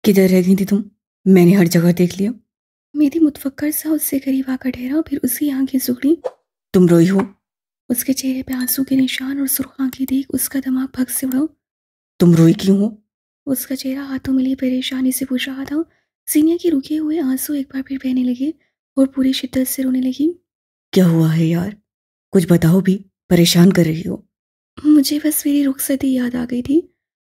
किधर रह गई थी तुम? मैंने हर जगह देख लिया। मेरी मुतफक्कर सा उससे करीब आकर ठहरा, फिर उसकी आंखें सुखड़ी। तुम रोई हो? उसके चेहरे पे आंसू के निशान और सुर्ख आंखें देख उसका दिमाग भग से उड़ा। तुम रोई क्यों हो? उसका चेहरा हाथों में लिए परेशानी से पूछ रहा था। सीनिया के रुके हुए आंसू एक बार फिर बहने लगे और पूरी शिद्दत से रोने लगी। क्या हुआ है यार? कुछ बताओ भी, परेशान कर रही हो। मुझे बस मेरी रुखसती याद आ गई थी,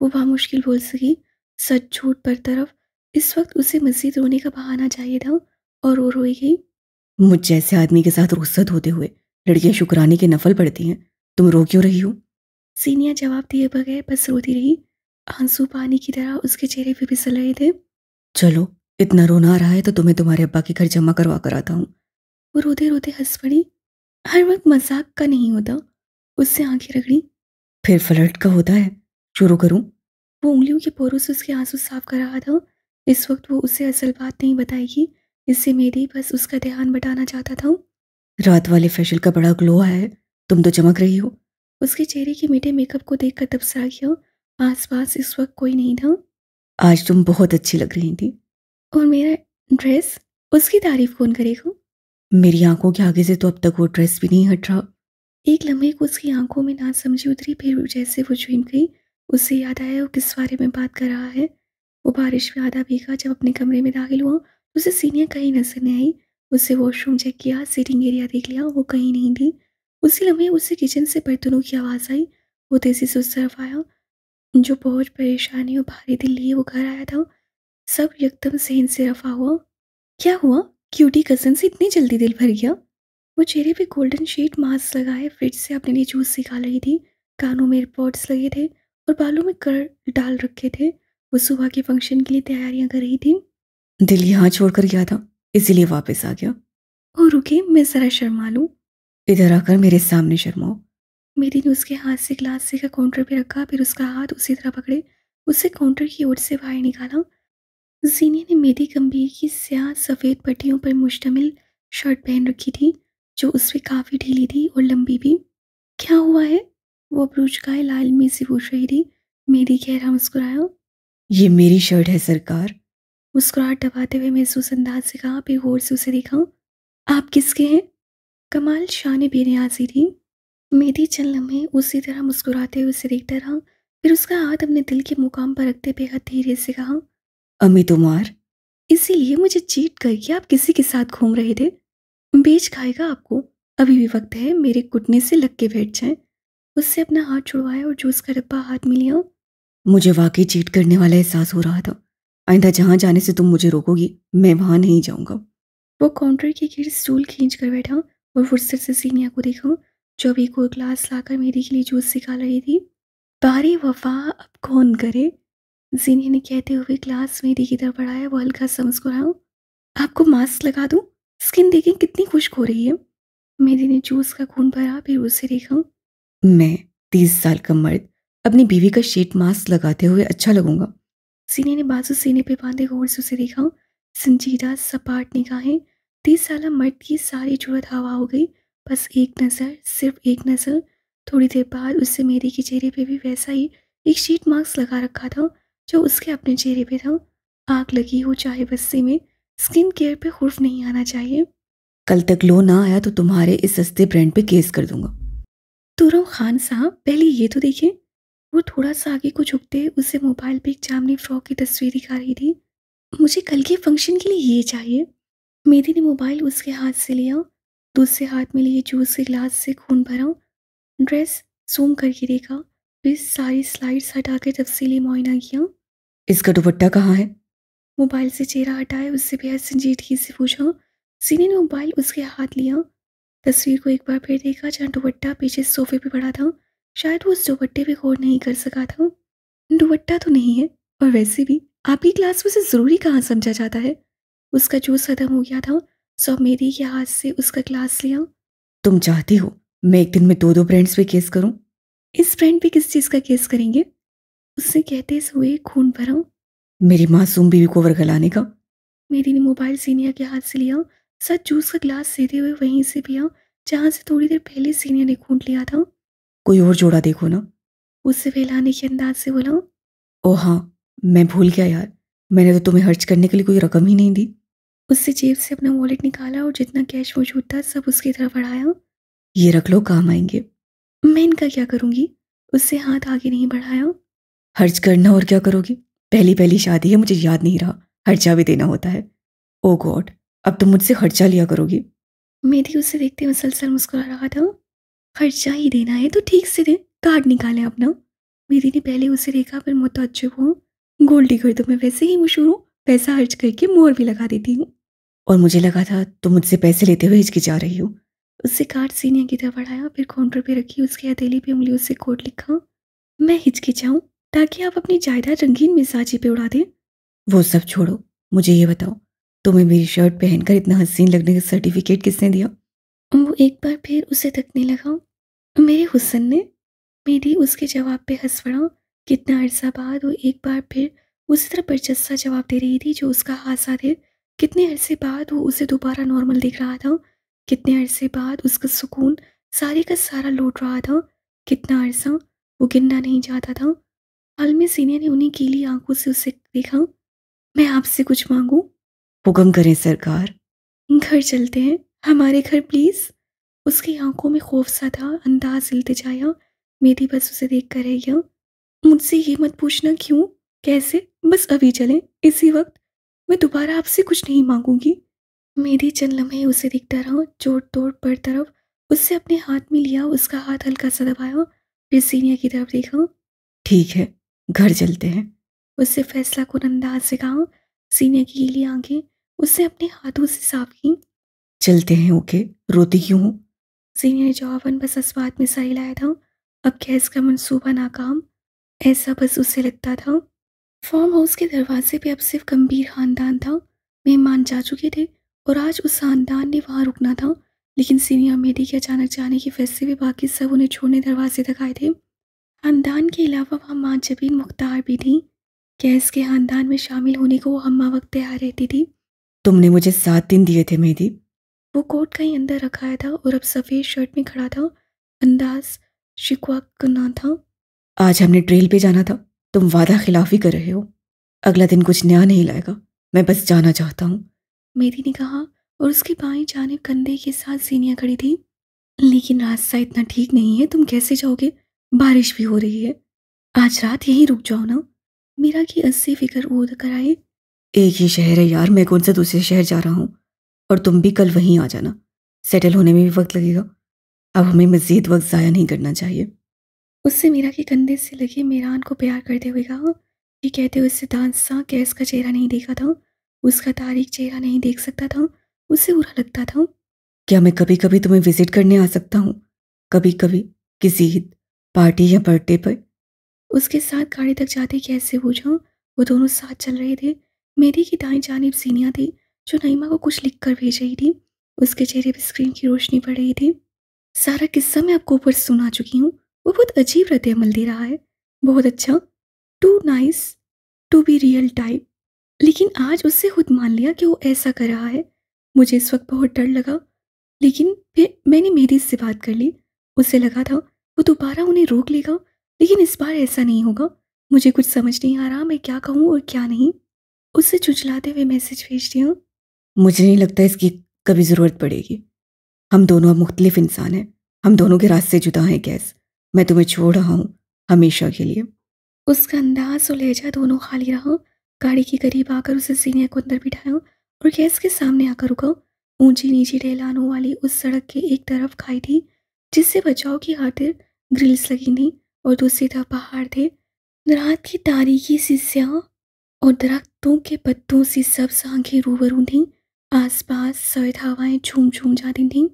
वो बामुश्किल बोल सकी। सच झूठ बरतरफ इस वक्त उसे मज़ीद रोने का बहाना चाहिए था और वो रोई गई। मुझ जैसे आदमी के साथ रुखसत होते हुए लड़कियां शुक्राने के नफल पड़ती हैं। तुम रो क्यों रही हो? सीनिया जवाब दिए बगैर बस रोती रही। आंसू पानी की तरह उसके चेहरे पे फिसल रहे थे। चलो, इतना रोना आ रहा है तो तुम्हें तुम्हारे अब्बा के घर जमा करवा कर आता हूँ। वो रोते रोते हंस पड़ी। हर वक्त मजाक का नहीं होता। उससे आंखें रगड़ी। फिर फ्लर्ट का होता है। शुरू करूं? वो उंगलियों के पोरों से उसके आंसू साफ कर रहा था। इस वक्त वो उसे असल बात नहीं बताएगी। इससे मेरी बस उसका ध्यान बटाना चाहता था। रात वाले फेशियल का बड़ा ग्लो आया है। तुम तो चमक रही हो। उसके चेहरे के मीठे मेकअप को देखकर तबसरा किया। आसपास इस वक्त कोई नहीं था। आज तुम बहुत अच्छी लग रही थी। और मेरा ड्रेस, उसकी तारीफ कौन करेगा? मेरी आंखों के आगे से तो अब तक वो ड्रेस भी नहीं हट रहा। एक लम्हे को उसकी आंखों में ना समझी उतरी, फिर जैसे वो झुम गई। उससे याद आया वो किस बारे में बात कर रहा है। वो बारिश में आधा भीगा जब अपने कमरे में दाखिल हुआ तो उसे सीनिया कहीं नजर नहीं आई। उससे वॉशरूम चेक किया, सीटिंग एरिया देख लिया, वो कहीं नहीं थी। उसी लम्हे उसे किचन से बर्तनों की आवाज़ आई। वो तेजी से उस तरफ आया। जो बहुत परेशानी और भारी दिल लिए वो घर आया था, सब एकदम सहन से रफा हुआ। क्या हुआ? क्यूटी कजन से इतनी जल्दी दिल भर गया? वो चेहरे पे गोल्डन शीट मास्क लगाए फ्रिज से अपने लिए जूस निकाल रही थी। कानों में एयरपॉड्स लगे थे और बालों में कर डाल रखे थे। वो सुबह के फंक्शन के लिए तैयारियां कर रही थी। दिल यहाँ छोड़कर गया था, इसीलिए वापस आ गया। और रुके, मैं जरा शर्मा लूं। इधर आकर मेरे सामने शर्माओ। मेरी ने उसके हाथ से ग्लास से का काउंटर पे रखा, फिर उसका हाथ उसी तरह पकड़े उसे काउंटर की ओर से बाहर निकाला। जीनिया ने मेरी गंभीर की स्याह सफ़ेद पट्टियों पर मुश्तमिल शर्ट पहन रखी थी, जो उस पे काफ़ी ढीली थी और लंबी भी। क्या हुआ है? वो ब्रूचकाए लालमी से पूछ रही थी। मेरी गहरा मुस्कुराया। ये मेरी शर्ट है सरकार। मुस्कुराहट दबाते हुए महसूस अंदाज से कहा, फिर गौर से उसे देखा। आप किसके हैं? कमाल शान बेनियाजी थी। मेरी चंद लम्हे उसी तरह मुस्कुराते हुए उसे देखता रहा, फिर उसका हाथ अपने दिल के मुकाम पर रखते बेहद धीरे से कहा, अमित उमार, इसीलिए मुझे चीट करके आप किसी के साथ घूम रहे थे? बेच खाएगा आपको। अभी भी वक्त है, मेरे घुटने से लग के बैठ जाए। उससे अपना हाथ छुड़वाया और जूस का डब्बा हाथ में लिया। मुझे वाकई चीट करने वाला एहसास हो रहा था। आइंदा जहां जाने से तुम मुझे रोकोगी, मैं वहां नहीं जाऊंगा। वो काउंटर के गिर स्टूल खींच कर बैठा और फुर्सत से सीनिया को देखा, जो अभी कोई ग्लास लाकर मेरी के लिए जूस निकाल रही थी। बारी वफा अब कौन करे? जीनिया ने कहते हुए ग्लास मेरी की तरफ बढ़ाया। वो हल्का सा मुस्कुराया। आपको मास्क लगा दूं? स्किन देखें कितनी खुश्क हो रही है। मेरी ने जूस का खून भरा, फिर उसे देखा। मैं 30 साल का मर्द अपनी बीवी का शीट मास्क लगाते हुए अच्छा लगूंगा? सीने ने बाजू सीने पे बांधे गौर से उसे देखा। संजीदा सपाट निगाहें। 30 साल मर्द की सारी जुर्रत हवा हो गई। बस एक नज़र, सिर्फ एक नज़र। थोड़ी देर बाद उससे मेरी के चेहरे पे भी वैसा ही एक शीट मास्क लगा रखा था जो उसके अपने चेहरे पे था। आग लगी हो चाहे बस्ती में, स्किन केयर पे खुर्फ नहीं आना चाहिए। कल तक लो ना आया तो तुम्हारे इस सस्ते ब्रांड पे केस कर दूंगा। तुरम खान साहब, पहले ये तो देखें। वो थोड़ा सा आगे को झुकते उसे मोबाइल पे एक जामनी फ्रॉक की तस्वीर दिखा रही थी। मुझे कल के फंक्शन के लिए ये चाहिए। मेरी ने मोबाइल उसके हाथ से लिया। दूसरे हाथ में लिए जूस के ग्लास से खून भरा। ड्रेस जूम करके देखा, फिर सारी स्लाइड्स हटाकर तफसीली मुआयना किया। इसका दुपट्टा कहाँ है? मोबाइल से चेहरा हटाए उससे बेहद संजीदगी से पूछा। सीने ने मोबाइल उसके हाथ लिया। तस्वीर को एक बार फिर देखा, जहाँ दुपट्टा पीछे सोफे पे पड़ा था। शायद वो उस दुपट्टे पे गौर नहीं कर सका था। दुपट्टा तो नहीं है, और वैसे भी आपकी क्लास में से ज़रूरी कहाँ समझा जाता है। उसका जूस खत्म हो गया था। सब मेरी के हाथ से उसका ग्लास लिया। तुम चाहती हो मैं एक दिन में दो दो ब्रांड्स पे केस करूं? इस ब्रांड पे किस चीज़ का केस करेंगे? उसने कहते हुए खून भरा। मेरी मासूम बीवी को वरगलाने का। मेरी ने मोबाइल सीनिया के हाथ से लिया। सच जूस का ग्लास सीधे हुए वहीं से पिया जहां से थोड़ी देर पहले सीनिया ने खून लिया था। कोई और जोड़ा देखो ना। उससे फैलाने के अंदाज से बोला। ओ हाँ, मैं भूल गया यार, मैंने तो तुम्हें खर्च करने के लिए कोई रकम ही नहीं दी। उससे जेब से अपना वॉलेट निकाला और जितना कैश मौजूद था सब उसकी तरफ बढ़ाया। ये रख लो, काम आएंगे। मैं इनका क्या करूंगी? उससे हाथ आगे नहीं बढ़ाया। खर्च करना, और क्या करोगी? पहली पहली शादी है, मुझे याद नहीं रहा खर्चा भी देना होता है। ओ गॉड, अब तुम मुझसे खर्चा लिया करोगी। मेरी उसे देखते मुसलसल मुस्कुरा रहा था। खर्चा ही देना है तो ठीक से दे, कार्ड निकाले अपना। मेरी ने पहले उसे देखा, फिर मुतअज्जिब हूँ। गोल्ड डिगर तो मैं वैसे ही मशहूर हूँ, पैसा खर्च करके मोहर भी लगा देती हूँ। और मुझे लगा था तुम मुझसे पैसे लेते हुए हिचकिचा रही हो। उससे कार्ड सीनियर की तरफ बढ़ाया, फिर काउंटर पे रखी, उसकी हथेली पे उंगलियों से कोड लिखा। मैं हिचकिचाऊं ताकि आप अपनी जायदाद रंगीन मिजाजी पे उड़ा दें। वो सब छोड़ो, मुझे ये बताओ, तुम्हें मेरी शर्ट पहनकर इतना हसीन लगने का सर्टिफिकेट किसने दिया? वो एक बार फिर उसे तकने लगा। मेरे हुस्न ने। मेरी उसके जवाब पे हंस पड़ा। कितना अरसा बाद वो एक बार फिर उसी तरह बरजस्सा जवाब दे रही थी जो उसका हादसा थे। कितने अरसे बाद वो उसे दोबारा नॉर्मल दिख रहा था। कितने अरसे बाद उसका सुकून सारे का सारा लौट रहा था। कितना अरसा वो गिनना नहीं चाहता था। हाल में सीनियर ने उन्हीं गीली आंखों से उसे देखा। मैं आपसे कुछ मांगू? हुक्म करें सरकार। घर चलते हैं, हमारे घर प्लीज। उसकी आंखों में खौफ सा था, अंदाज इल्तिजाया। मेरी बस उसे देख कर रह गया। मुझसे ये मत पूछना क्यों, कैसे, बस अभी चलें, इसी वक्त। मैं दोबारा आपसे कुछ नहीं मांगूंगी। मेरी चंद लम्हे उसे दिखता रहा, जोड़ तोड़ पर तरफ उससे अपने हाथ में लिया, उसका हाथ हल्का सा दबाया, फिर सीनियर की तरफ देखा। ठीक है, घर चलते हैं, उससे फैसला कुन अंदाज से कहा। सीनियर की गीली आंखें उससे अपने हाथों से साफ की। चलते हैं, ओके, रोती क्यों हो? सीनियर ने जवाबन बस इस बात में सही लाया था। अब गैस का मंसूबा नाकाम, ऐसा बस उसे लगता था। फार्म हाउस के दरवाजे पे अब सिर्फ गंभीर खानदान था। मेहमान जा चुके थे और आज उस खानदान ने वहां रुकना था। लेकिन सीनियर मेडी के अचानक जाने की वजह से भी बाकी सब उन्हें छोड़ने दरवाजे तक आए थे। खानदान के अलावा वहाँ माँ जबीन मुख्तार भी थी। गैस के खानदान में शामिल होने को वो हम्मा वक्त तैयार रहती थी। तुमने मुझे 7 दिन दिए थे मेहदी। वो कोट कहीं अंदर रखाया था और अब सफ़ेद शर्ट में खड़ा था। अंदाज शिकवा करना था। आज हमने ट्रेल पे जाना था, तुम वादा खिलाफी कर रहे हो। अगला दिन कुछ नया नहीं लाएगा, मैं बस जाना चाहता हूँ, मेरी ने कहा। और उसकी बाईं जानिब कंधे के साथ सीनिया खड़ी थी। लेकिन रास्ता इतना ठीक नहीं है, तुम कैसे जाओगे? बारिश भी हो रही है। आज रात यहीं रुक जाओ ना। मीरा की अस्सी फिक्र ऊद कर आए। एक ही शहर है यार, मैं कौन सा दूसरे शहर जा रहा हूँ? और तुम भी कल वहीं आ जाना, सेटल होने में भी वक्त लगेगा। अब हमें मजीद वक्त ज़ाया नहीं करना चाहिए। उससे मीरा के कंधे से लगे मेरान को प्यार करते हुए कहा। ये कहते हुए सिद्धांत सा गैस का चेहरा नहीं देखा था, उसका तारीख चेहरा नहीं देख सकता था। उसे बुरा लगता था। क्या मैं कभी कभी तुम्हें विजिट करने आ सकता हूँ? कभी कभी, किसी ईद, पार्टी या बर्थडे पर? उसके साथ गाड़ी तक जाते कैसे पूछा। वो दोनों साथ चल रहे थे। मेरी की दाएं जानिब सीनिया थी जो नईमा को कुछ लिख कर भेज रही थी। उसके चेहरे पर स्क्रीन की रोशनी पड़ रही थी। सारा किस्सा मैं आपको ऊपर से सुना चुकी हूँ। वो बहुत अजीब रद्द अमल दे रहा है। बहुत अच्छा, too nice to be real type. लेकिन आज उससे खुद मान लिया कि वो ऐसा कर रहा है। मुझे इस वक्त बहुत डर लगा, लेकिन फिर मैंने मेरी से बात कर ली। उसे लगा था वो दोबारा उन्हें रोक लेगा, लेकिन इस बार ऐसा नहीं होगा। मुझे कुछ समझ नहीं आ रहा मैं क्या कहूँ और क्या नहीं। उससे चुचलाते हुए मैसेज भेज दिया। मुझे नहीं लगता इसकी कभी ज़रूरत पड़ेगी। हम दोनों अब मुख्तलिफ इंसान हैं, हम दोनों के रास्ते जुदा हैं गैस। मैं तुम्हें छोड़ रहा हूँ, हमेशा के लिए। उसका अंदाज और लहजा दोनों खाली रहा। गाड़ी के करीब आकर उसे सीनियर को अंदर बिठाया और गैस के सामने आकर रुका। ऊंची नीची ढलानों वाली उस सड़क के एक तरफ खाई थी जिससे बचाव की खातिर ग्रिल्स लगी थी, और दूसरी तरफ पहाड़ थे। रात की तारीकी सी स्याह और दरख्तों के पत्तों सी सब्ज आंखें रूबरू थीं। आसपास सर्द हवाएं झूम झूम जाती थीं।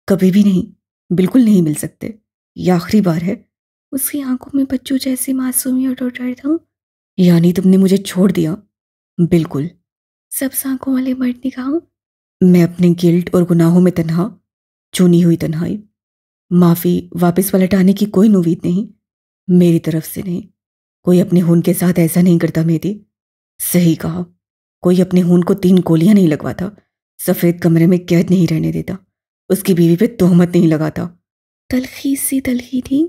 कभी भी नहीं, बिल्कुल नहीं मिल सकते, ये आखिरी बार है। उसकी आंखों में बच्चों जैसी मासूमियत और डर था। यानी तुमने मुझे छोड़ दिया? बिल्कुल। सब आंखों वाले मर्द ने कहा। मैं अपने गिल्ट और गुनाहों में तन्हा, चुनी हुई तन्हाई। माफ़ी वापस पलट आने की कोई उम्मीद नहीं, मेरी तरफ से नहीं। कोई अपने खून के साथ ऐसा नहीं करता मेरी। सही कहा, कोई अपने खून को 3 गोलियां नहीं लगवाता, सफ़ेद कमरे में कैद नहीं रहने देता, उसकी बीवी पे तोहमत नहीं लगाता। तलखी सी तलखी थी।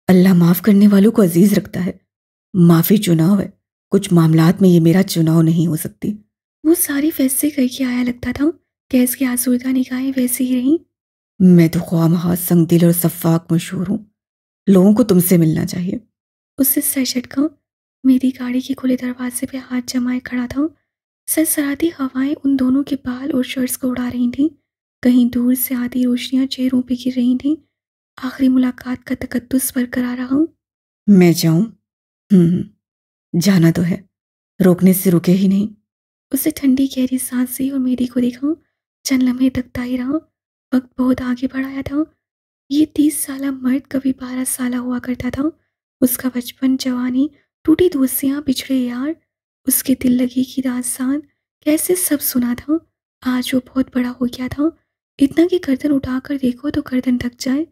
अल्लाह माफ़ करने वालों को अजीज रखता है। माफ़ी चुनाव है, कुछ मामलात में ये मेरा चुनाव नहीं हो सकती। वो सारे फैसले करके आया लगता था। गैस की आसूदा निगाहें वैसे ही रहीं। मैं तो ख्वामखा संगदिल और सफाक मशहूर हूँ। लोगों को तुमसे मिलना चाहिए। उससे सर झटका। मेरी गाड़ी के खुले दरवाजे पे हाथ जमाए खड़ा था। सरसराती हवाएं उन दोनों के बाल और शर्ट्स को उड़ा रही थीं। कहीं दूर से आधी रोशनियां चेहरों पे गिर रही थीं। आखिरी मुलाकात का तकद्दुस बरकरार रहा। मैं जाऊं? जाना तो है, रोकने से रुके ही नहीं। उसे ठंडी गहरी सांस ली और मेरी को देखा। चंद लम्हे तकता ही रहा। वक्त बहुत आगे बढ़ाया था। ये 30 साला मर्द कभी 12 साला हुआ करता था। उसका बचपन, जवानी, टूटी दोस्तियां, बिछड़े यार, उसके दिल लगी की दास्तान, कैसे सब सुना था। आज वो बहुत बड़ा हो गया था। इतना कि गर्दन उठाकर देखो तो गर्दन थक जाए।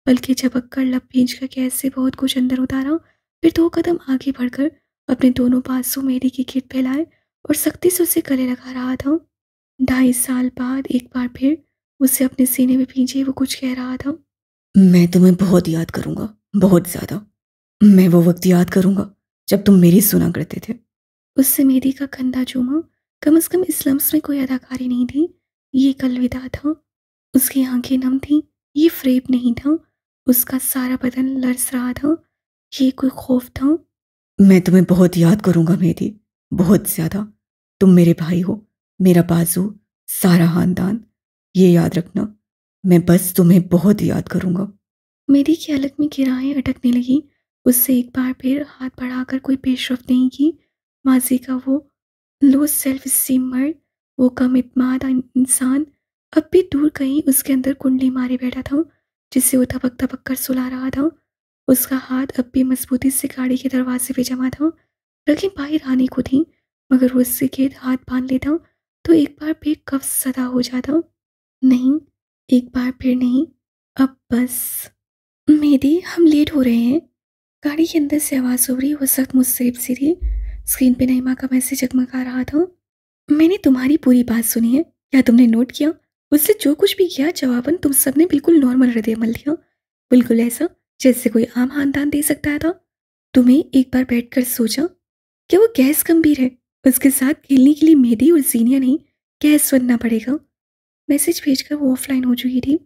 बल्कि झपक कर लब भींच कर कैसे बहुत कुछ अंदर उतारा। फिर 2 कदम आगे बढ़कर अपने दोनों बाजू मेरी की गिर फैलाए और सख्ती से उसे गले लगा रहा था। 2.5 साल बाद एक बार फिर उसे अपने सीने में भींचे वो कुछ कह रहा था। मैं तुम्हें बहुत याद करूंगा, बहुत ज्यादा। मैं वो वक्त याद करूंगा जब तुम मेरी सुना करते थे। उससे मेरी का कंधा चूमा। कम से कम इस लम्स में कोई अदाकारी नहीं थी। ये एक अलविदा था। उसकी आंखें नम थीं। ये फ्रेब नहीं था। उसका सारा बदन लरस रहा था। ये कोई खौफ था। मैं तुम्हें बहुत याद करूंगा मेरी, बहुत ज्यादा। तुम मेरे भाई हो, मेरा बाजू, सारा खानदान। ये याद रखना, मैं बस तुम्हें बहुत याद करूंगा। मेरी की अलग में गिराहें अटकने लगी। उससे एक बार फिर हाथ बढ़ाकर कोई पेशरफ नहीं की। माजी का वो लो सेल्फ स्टीम मर्द, वो कम इत्मीनान इंसान, अब भी दूर कहीं उसके अंदर कुंडली मारे बैठा था, जिसे वो थपक थपक कर सुला रहा था। उसका हाथ अब भी मजबूती से गाड़ी के दरवाजे पे जमा था। रखें बाहर आने को थी, मगर वो उससे खेत हाथ बांध लेता तो एक बार फिर कफ सदा हो जाता। नहीं, एक बार फिर नहीं, अब बस। मेहदी, हम लेट हो रहे हैं। गाड़ी के अंदर से आवाज़ हो रही, वो सख्त मुस्तैद सी थी। स्क्रीन पे नईमा का मैसेज जगमगा रहा था। मैंने तुम्हारी पूरी बात सुनी है। क्या तुमने नोट किया? उससे जो कुछ भी किया जवाबन तुम सबने बिल्कुल नॉर्मल रद्द-ए-अमल दिया। बिल्कुल ऐसा जैसे कोई आम खानदान दे सकता था। तुम्हें एक बार बैठकर सोचा कि वो गैस गंभीर है। उसके साथ खेलने के लिए मेहदी और जीनिया नहीं, गैस बनना पड़ेगा। मैसेज भेजकर वो ऑफलाइन हो चुकी थी।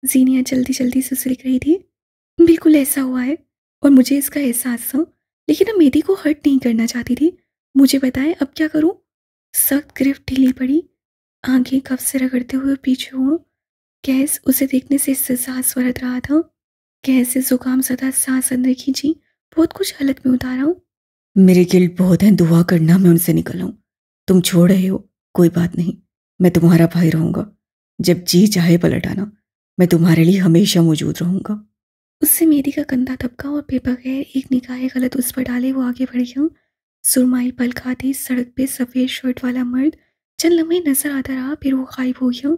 जीनिया जल्दी जल्दी से उसे लिख रही थी। बिल्कुल ऐसा हुआ है और मुझे इसका एहसास था, लेकिन अब मेरी को हर्ट नहीं करना चाहती थी। मुझे बताएं अब क्या करूं? सख्त गिरफ्त ढीली पड़ी। आंखें कफ से रगड़ते हुए पीछे हुआ। गैस उसे देखने से इससे सांस बरत रहा था। गैस से जुकाम सदा सांस अंदर खींची। बहुत कुछ हलक में उतारा हूँ। मेरे गिल्ट बहुत हैं, दुआ करना मैं उनसे निकल आऊं। तुम छोड़ रहे हो, कोई बात नहीं, मैं तुम्हारा भाई रहूंगा। जब जी चाहे पलट आना, मैं तुम्हारे लिए हमेशा मौजूद रहूंगा। उससे मेरी का कंधा दबका और बेबगैर एक निगाह गलत उस पर डाले वो आगे बढ़ गया। सुरमाई पल खाती सड़क पे सफ़ेद शर्ट वाला मर्द चंद लम्हे नजर आता रहा, फिर वो गायब हो गया।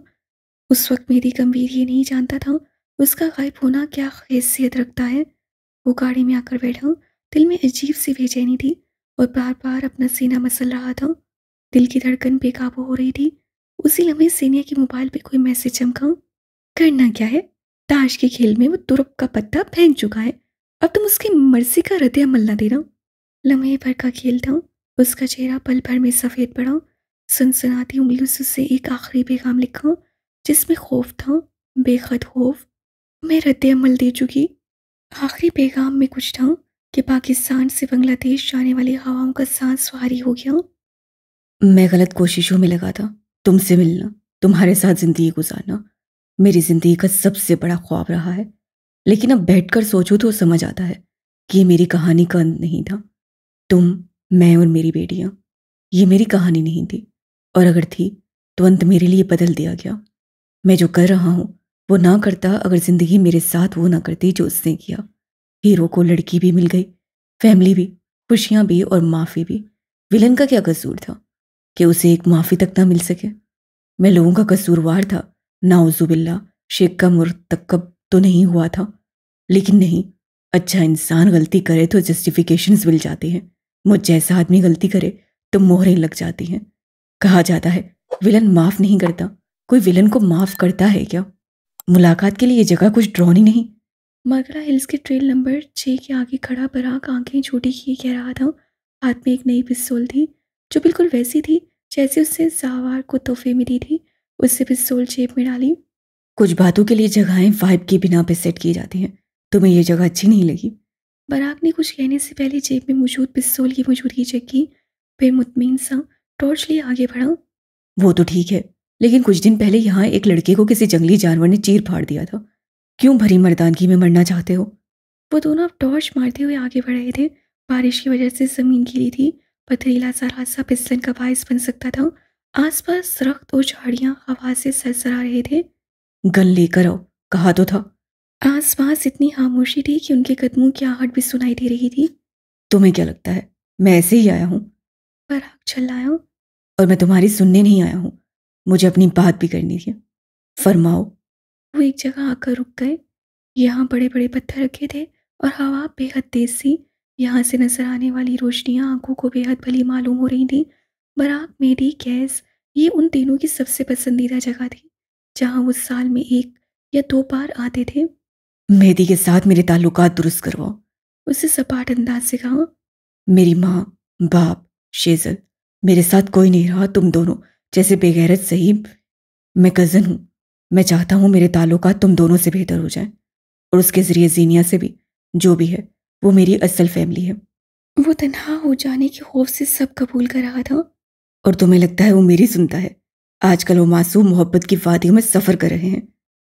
उस वक्त मेरी गंभीर ये नहीं जानता था उसका गायब होना क्या हैसियत रखता है। वो गाड़ी में आकर बैठा। दिल में अजीब सी बेचैनी थी और बार बार अपना सीना मसल रहा था। दिल की धड़कन बेकाबू हो रही थी। उसी लम्हे सीनिया के मोबाइल पे कोई मैसेज चमका। करना क्या है? ताश के खेल में वो तुरुप का पत्ता फेंक चुका है। अब तुम उसकी मर्जी का रद्द अमल न देना। लम्हे भर का खेल था। उसका चेहरा पल भर में सफ़ेद पड़ा। सनसनाती उंगलियों से उसे एक आखिरी पैगाम लिखा, जिसमें खौफ था, बेखद खौफ। मैं रद्द अमल दे चुकी। आखिरी पैगाम में कुछ था कि पाकिस्तान से बांग्लादेश जाने वाली हवाओं का सांस भारी हो गया। मैं गलत कोशिशों में लगा था, तुमसे मिलना, तुम्हारे साथ जिंदगी गुजारना मेरी जिंदगी का सबसे बड़ा ख्वाब रहा है। लेकिन अब बैठकर सोचूं तो समझ आता है कि ये मेरी कहानी का अंत नहीं था। तुम, मैं और मेरी बेटियां, ये मेरी कहानी नहीं थी। और अगर थी तो अंत मेरे लिए बदल दिया गया। मैं जो कर रहा हूं वो ना करता अगर जिंदगी मेरे साथ वो ना करती जो उसने किया। हीरो को लड़की भी मिल गई, फैमिली भी, खुशियां भी और माफ़ी भी। विलन का क्या कसूर था कि उसे एक माफ़ी तक ना मिल सके? मैं लोगों का कसूरवार था, नाउजुबिल्ला, शेख का मुर्तकब तो नहीं हुआ था। लेकिन नहीं, अच्छा इंसान गलती करे तो जस्टिफिकेशंस मिल जाते हैं। मुझ जैसा आदमी गलती करे तो मोहरें लग जाती हैं। कहा जाता है विलन माफ़ नहीं करता। कोई विलन को माफ़ करता है क्या? मुलाकात के लिए ये जगह कुछ ड्रॉनी नहीं। मरकड़ा हिल्स के ट्रेल नंबर 6 के आगे खड़ा बराक आंखें छोटी किए कह रहा था। हाथ में एक नई पिस्तौल थी जो बिल्कुल वैसी थी जैसे उससे साहवार को तोहफे में दी थी। उससे पिस्तौल जेब में डाली। कुछ बातों के लिए जगहें वाइब की बिना पे सेट की जाती हैं। तुम्हें ये जगह अच्छी नहीं लगी? बराक ने कुछ कहने से पहले जेब में मौजूद पिस्तौल की मौजूदगी चेक की, फिर मुतमिन सा टॉर्च लिए आगे बढ़ा। वो तो ठीक है, लेकिन कुछ दिन पहले यहाँ एक लड़के को किसी जंगली जानवर ने चीर फाड़ दिया था। क्यों भरी मर्दानगी में मरना चाहते हो? वो दोनों अब टॉर्च मारते हुए आगे बढ़ रहे थे। बारिश की वजह से जमीन गीली थी। पथरीला सा रास्ता फिसलन का बायस बन सकता था। आसपास दरख्त और झाड़ियां हवा से सरसरा रहे थे। गन लेकर आओ, कहा तो था। आसपास इतनी खामोशी थी कि उनके कदमों की आहट भी सुनाई दे रही थी। तुम्हें क्या लगता है मैं ऐसे ही आया हूँ? पराग चिल्लाया। और मैं तुम्हारी सुनने नहीं आया हूँ, मुझे अपनी बात भी करनी थी। फरमाओ। वो एक जगह आकर रुक गए। यहाँ बड़े बड़े पत्थर रखे थे और हवा बेहद तेज थी। यहाँ से नजर आने वाली रोशनियां आंखों को बेहद भली मालूम हो रही थी। बराक, मेरी, गैस, ये उन तीनों की सबसे पसंदीदा जगह थी जहाँ वो साल में 1 या 2 बार आते थे। मेहदी के साथ मेरे ताल्लुकात दुरुस्त करवाओ, उसे सपाट अंदाज से कहा। मेरी माँ, बाप, शेजल, मेरे साथ कोई नहीं रहा। तुम दोनों जैसे बेगैरत सही, मैं कज़न हूँ। मैं चाहता हूँ मेरे ताल्लुकात तुम दोनों से बेहतर हो जाएं, और उसके ज़रिए जीनिया से भी। जो भी है वो मेरी असल फैमिली है। वो तन्हा हो जाने के खौफ से सब कबूल कर रहा था। और तुम्हें लगता है वो मेरी सुनता है? आजकल वो मासूम मोहब्बत की वादियों में सफ़र कर रहे हैं।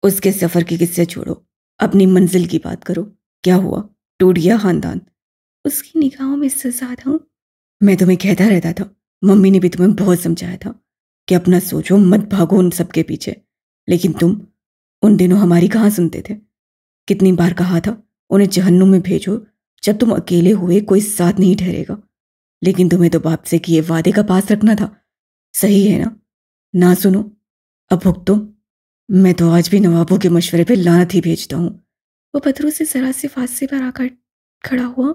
उसके सफ़र के किस्से छोड़ो, अपनी मंजिल की बात करो। क्या हुआ, टूट गया खानदान? उसकी निगाहों में सजा था। मैं तुम्हें कहता रहता था, मम्मी ने भी तुम्हें बहुत समझाया था कि अपना सोचो, मत भागो उन सबके पीछे। लेकिन तुम उन दिनों हमारी कहाँ सुनते थे? कितनी बार कहा था उन्हें जहन्नुम में भेजो, जब तुम अकेले हुए कोई साथ नहीं ठहरेगा। लेकिन तुम्हें तो बाप से किए वादे का पास रखना था। सही है ना? ना सुनो, अब भुगतो। मैं तो आज भी नवाबों के मशवरे पे लानत ही भेजता हूँ। वो पत्थरों से जरा से फासले पर आकर खड़ा हुआ।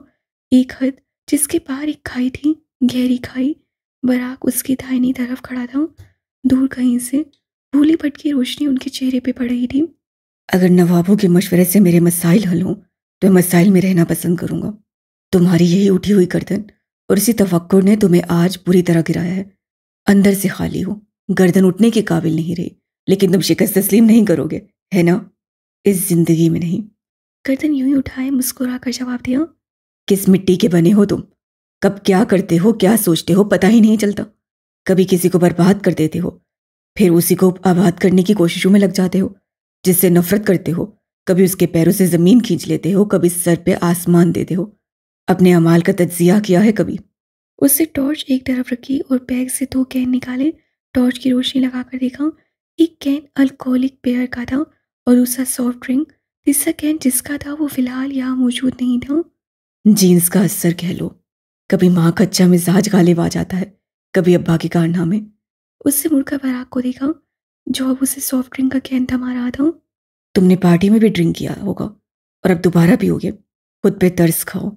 एक हद जिसके पार एक खाई थी, गहरी खाई। बराक उसकी दाहिनी तरफ खड़ा था। दूर कहीं से भूली भटकी रोशनी उनके चेहरे पे पड़ रही थी। अगर नवाबों के मशवरे से मेरे मसाइल हल हों तो मैं मसाइल में रहना पसंद करूंगा। तुम्हारी यही उठी हुई गर्दन और इसी तफक्कुर ने तुम्हें आज बुरी तरह गिराया है। अंदर से खाली हो, गर्दन उठने के काबिल नहीं रही, लेकिन तुम शिकस्त तस्लीम नहीं करोगे, है ना? इस जिंदगी में नहीं। गर्दन यूं ही उठाए मुस्कुराकर जवाब दिया। किस मिट्टी के बने हो तुम? कब क्या करते हो, क्या सोचते हो, पता ही नहीं चलता। कभी किसी को बर्बाद कर देते हो, फिर उसी को आबाद करने की कोशिशों में लग जाते हो। जिससे नफरत करते हो, कभी उसके पैरों से जमीन खींच लेते हो, कभी सर पे आसमान देते हो। अपने अमाल का तज्जिया किया है कभी? उससे टॉर्च एक तरफ रखी और बैग से 2 कैन निकाले। टॉर्च की रोशनी लगाकर देखा। एक कैन अल्कोहलिक बियर का था और दूसरा सॉफ्ट ड्रिंक। तीसरा कैन जिसका था वो फिलहाल यहाँ मौजूद नहीं था। जीन्स का असर कह लो। कभी माँ का अच्छा मिजाज गालिब आ जाता है, कभी अब्बा के कारनामे। उससे मुड़कर बराक को देखा जो अब उसे सॉफ्ट ड्रिंक का कैन थमा रहा था। तुमने पार्टी में भी ड्रिंक किया होगा और अब दोबारा पियोगे। खुद पे तरस खाओ।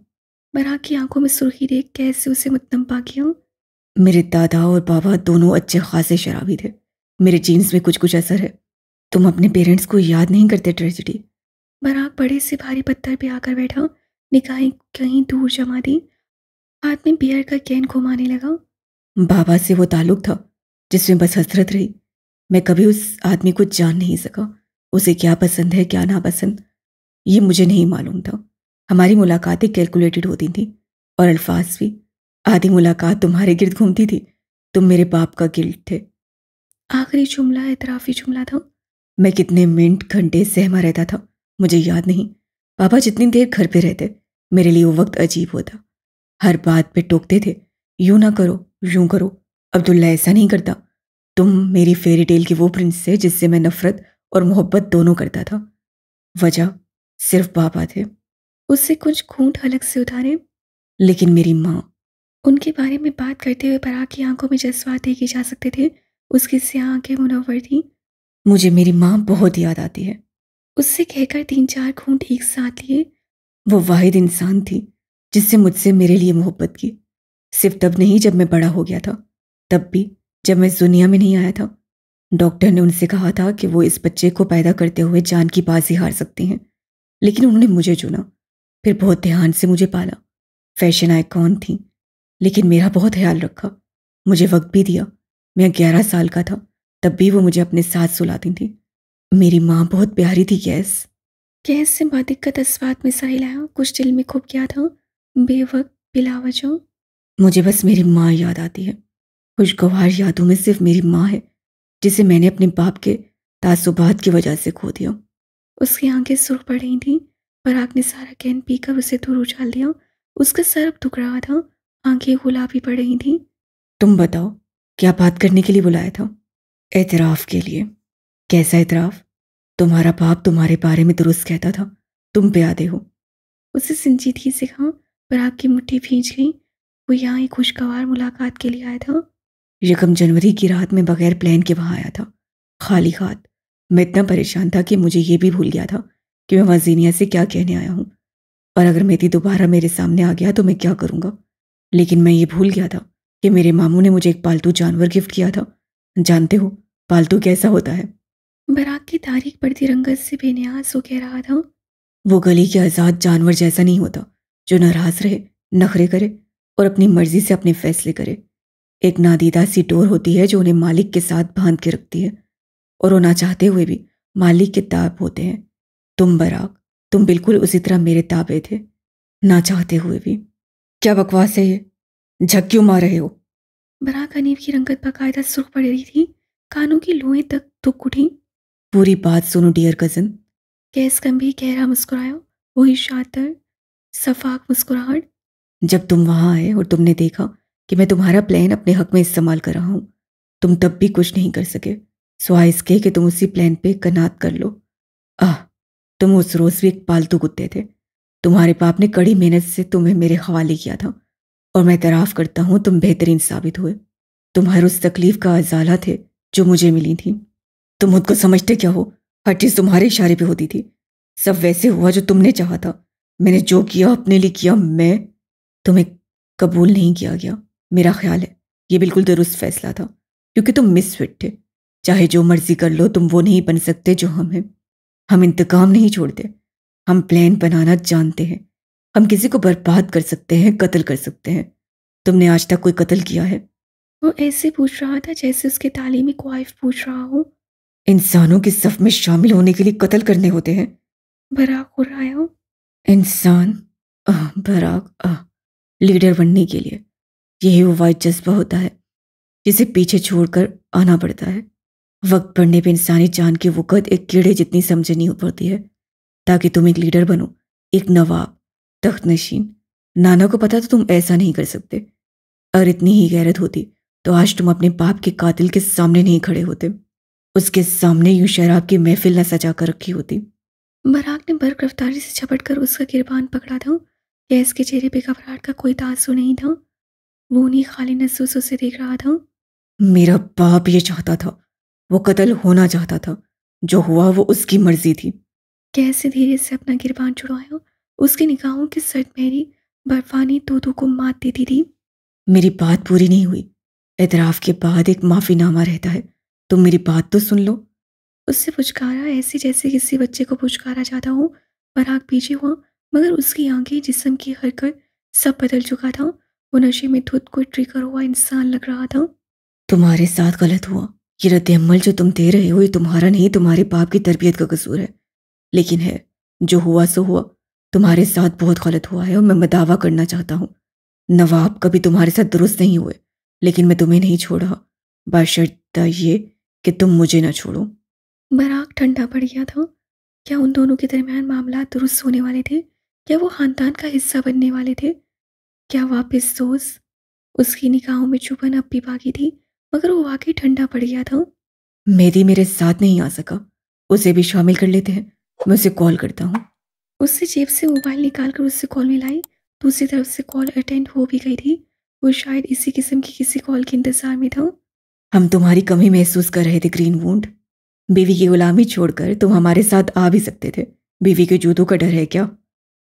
बराक की आंखों में सुर्खी देख कैसे उसे मुतनब्बा किया। मेरे दादा और बाबा दोनों अच्छे खासे शराबी थे। मेरे जीन्स में कुछ कुछ असर है। तुम अपने पेरेंट्स को याद नहीं करते? ट्रेजेडी। बराक बड़े से भारी पत्थर पे आकर बैठा, निगाहें कहीं दूर जमा दी, हाथ में बियर का कैन घुमाने लगा। बाबा से वो ताल्लुक था जिसमें बस हसरत रही। मैं कभी उस आदमी को जान नहीं सका। उसे क्या पसंद है, क्या नापसंद, ये मुझे नहीं मालूम था। हमारी मुलाकातें कैलकुलेटेड होती थी और अल्फाज भी। आधी मुलाकात तुम्हारे गिर्द घूमती थी। तुम मेरे बाप का गिल्ड थे। आखिरी जुमला एतराफी जुमला था। मैं कितने मिनट घंटे सहमा रहता था मुझे याद नहीं। पापा जितनी देर घर पे रहते मेरे लिए वो वक्त अजीब होता। हर बात पे टोकते थे, यूं ना करो, यूं करो। अब्दुल्ला ऐसा नहीं करता। तुम मेरी फेरी टेल की वो प्रिंस थे जिससे मैं नफरत और मोहब्बत दोनों करता था। वजह सिर्फ पापा थे। उससे कुछ घूंट अलग से उतारे। लेकिन मेरी माँ। उनके बारे में बात करते हुए बराक की आंखों में जज्बात देखे जा सकते थे। उसकी स्याह आंखें मुनव्वर थी। मुझे मेरी माँ बहुत याद आती है। उससे कहकर 3-4 घूंट एक साथ लिए। वो वाहिद इंसान थी जिससे मुझसे मेरे लिए मोहब्बत की। सिर्फ तब नहीं जब मैं बड़ा हो गया था, तब भी जब मैं इस दुनिया में नहीं आया था। डॉक्टर ने उनसे कहा था कि वो इस बच्चे को पैदा करते हुए जान की बाजी हार सकती हैं, लेकिन उन्होंने मुझे चुना। फिर बहुत ध्यान से मुझे पाला। फैशन आइकॉन थी, लेकिन मेरा बहुत ख्याल रखा, मुझे वक्त भी दिया। मैं 11 साल का था, तब भी वो मुझे अपने साथ सुलाती थी। मेरी माँ बहुत प्यारी थी। गैस से बादिक्कत अस्वाद में सा हिलाया, कुछ दिल में खुप गया था बेवक्त बिलावजह। मुझे बस मेरी माँ याद आती है। खुशगवार यादों में सिर्फ मेरी माँ है, जिसे मैंने अपने बाप के तासुबात की वजह से खो दिया। उसकी आंखें सुर्ख पड़ रही थीं। पराग ने सारा कैन पीकर उसे दूर उछाल दिया। उसका सर अब दुख रहा था, आंखें गुलाबी पड़ रही थीं। तुम बताओ, क्या बात करने के लिए बुलाया था? एतराफ़ के लिए। कैसा एतराफ़? तुम्हारा बाप तुम्हारे बारे में दुरुस्त कहता था, तुम पे आते हो। उसे संजीदगी से कहा। पराग की मुट्ठी भींच गई। वो यहाँ एक खुशगवार मुलाकात के लिए आया था। 1 जनवरी की रात में बगैर प्लान के वहाँ आया था, खाली हाथ। मैं इतना परेशान था कि मुझे ये भी भूल गया था कि मैं वजीनिया से क्या कहने आया हूँ, और अगर मेरी दोबारा मेरे सामने आ गया तो मैं क्या करूँगा। लेकिन मैं ये भूल गया था कि मेरे मामू ने मुझे एक पालतू जानवर गिफ्ट किया था। जानते हो पालतू कैसा होता है? बराक की तारीख बढ़ती रंगत से बेनियाज हो कह रहा था। वो गली के आज़ाद जानवर जैसा नहीं होता, जो नाराज रहे, नखरे करे और अपनी मर्जी से अपने फैसले करे। एक नादीदा सी डोर होती है जो उन्हें मालिक के साथ बांध के रखती है, और वो ना चाहते हुए भी मालिक के ताब होते हैं। तुम बराक, तुम बिल्कुल उसी तरह मेरे ताबे थे, ना चाहते हुए भी। क्या बकवास है ये? झक क्यों मार रहे हो? बराक हनीफ की रंगत बाकायदा सुर्ख पड़ रही थी, कानों की लोएं तक दुख उठी। पूरी बात सुनो डियर कजन। कैस गंभीर गहरा मुस्कुराया, वही शातिर सफाक मुस्कुराहट। जब तुम वहां आए और तुमने देखा कि मैं तुम्हारा प्लान अपने हक में इस्तेमाल कर रहा हूं, तुम तब भी कुछ नहीं कर सके, सिवाय इसके कि तुम उसी प्लान पे कनात कर लो। आह, तुम उस रोज भी एक पालतू कुत्ते थे। तुम्हारे बाप ने कड़ी मेहनत से तुम्हें मेरे हवाले किया था, और मैं तराफ करता हूं तुम बेहतरीन साबित हुए। तुम हर उस तकलीफ का अजाला थे जो मुझे मिली थी। तुम खुद को समझते क्या हो? हर चीज तुम्हारे इशारे पे होती थी। सब वैसे हुआ जो तुमने चाहा था। मैंने जो किया अपने लिए किया। मैं तुम्हें कबूल नहीं किया गया। मेरा ख्याल है ये बिल्कुल दुरुस्त फैसला था, क्योंकि तुम मिसफिट थे। चाहे जो मर्जी कर लो, तुम वो नहीं बन सकते जो हम हैं। हम इंतकाम नहीं छोड़ते, हम प्लान बनाना जानते हैं। हम किसी को बर्बाद कर सकते हैं, कत्ल कर सकते हैं। तुमने आज तक कोई कत्ल किया है? वो ऐसे पूछ रहा था जैसे उसके तालीमी क्वाइफ पूछ रहा हो। इंसानों की सफ में शामिल होने के लिए कत्ल करने होते हैं। बराक हुर्राया। इंसान? बराक, लीडर बनने के लिए यही वो वाइट जज्बा होता है जिसे पीछे छोड़कर आना पड़ता है। वक्त पड़ने पे इंसानी जान की वक़्त एक कीड़े जितनी समझनी हो पड़ती है, ताकि तुम एक लीडर बनो, एक नवाब, तख्त नशीन। नाना को पता तो तुम ऐसा नहीं कर सकते। अगर इतनी ही गैरत होती तो आज तुम अपने बाप के कातिल के सामने नहीं खड़े होते, उसके सामने यूं शराब की महफिल न सजा कर रखी होती। बराक ने बर्क रफ्तारी से झपट कर उसका गिरबान पकड़ा था। गैस के चेहरे पे घबराहट का कोई तासुर नहीं था। वो उन्हीं खाली नजरों से उसे देख रहा था। मेरा बाप ये चाहता था, वो कत्ल होना चाहता था। जो हुआ वो उसकी मर्जी थी। कैसे धीरे से अपना गिरबान छुड़वाया। उसकी निगाहों की सटमेरी बर्फानी तोतों को मात देती थी। मेरी बात पूरी नहीं हुई। एतराफ़ के बाद एक माफ़ीनामा रहता है, तुम मेरी बात तो सुन लो। उससे पुचकारा ऐसे जैसे किसी बच्चे को पुचकारा जाता हो। पराग पीछे हुआ, मगर उसकी आंखें, जिस्म की हरकत सब बदल चुका था। वो नशे में धुत कोई ट्रिगर हुआ इंसान लग रहा था। तुम्हारे साथ गलत हुआ। ये रद्द-ए-अमल जो तुम दे रहे हो ये तुम्हारा नहीं, तुम्हारे बाप की तरबियत का कसूर है। लेकिन है, जो हुआ सो हुआ। तुम्हारे साथ बहुत गलत हुआ है और मैं दावा करना चाहता हूँ, नवाब कभी तुम्हारे साथ दुरुस्त नहीं हुए, लेकिन मैं तुम्हें नहीं छोड़ा, बशर्त ये कि तुम मुझे ना छोड़ो। बराक ठंडा पड़ गया था। क्या उन दोनों के दरमियान मामला दुरुस्त होने वाले थे? क्या वो खानदान का हिस्सा बनने वाले थे? क्या वापस दोस्त? उसकी निगाहों में चुभन अब भी बाकी थी, मगर वो वाकई ठंडा पड़ गया था। मेरी मेरे साथ नहीं आ सका, उसे भी शामिल कर लेते हैं। मैं उसे कॉल करता हूँ। उससे जेब से मोबाइल निकालकर उससे कॉल मिलाई। दूसरी तरफ से कॉल अटेंड हो भी गई थी। वो शायद इसी किस्म की किसी कॉल के इंतजार में था। हम तुम्हारी कमी महसूस कर रहे थे ग्रीन वुंड। बीवी की गुलामी छोड़कर तुम हमारे साथ आ भी सकते थे। बीवी के जूतों का डर है क्या?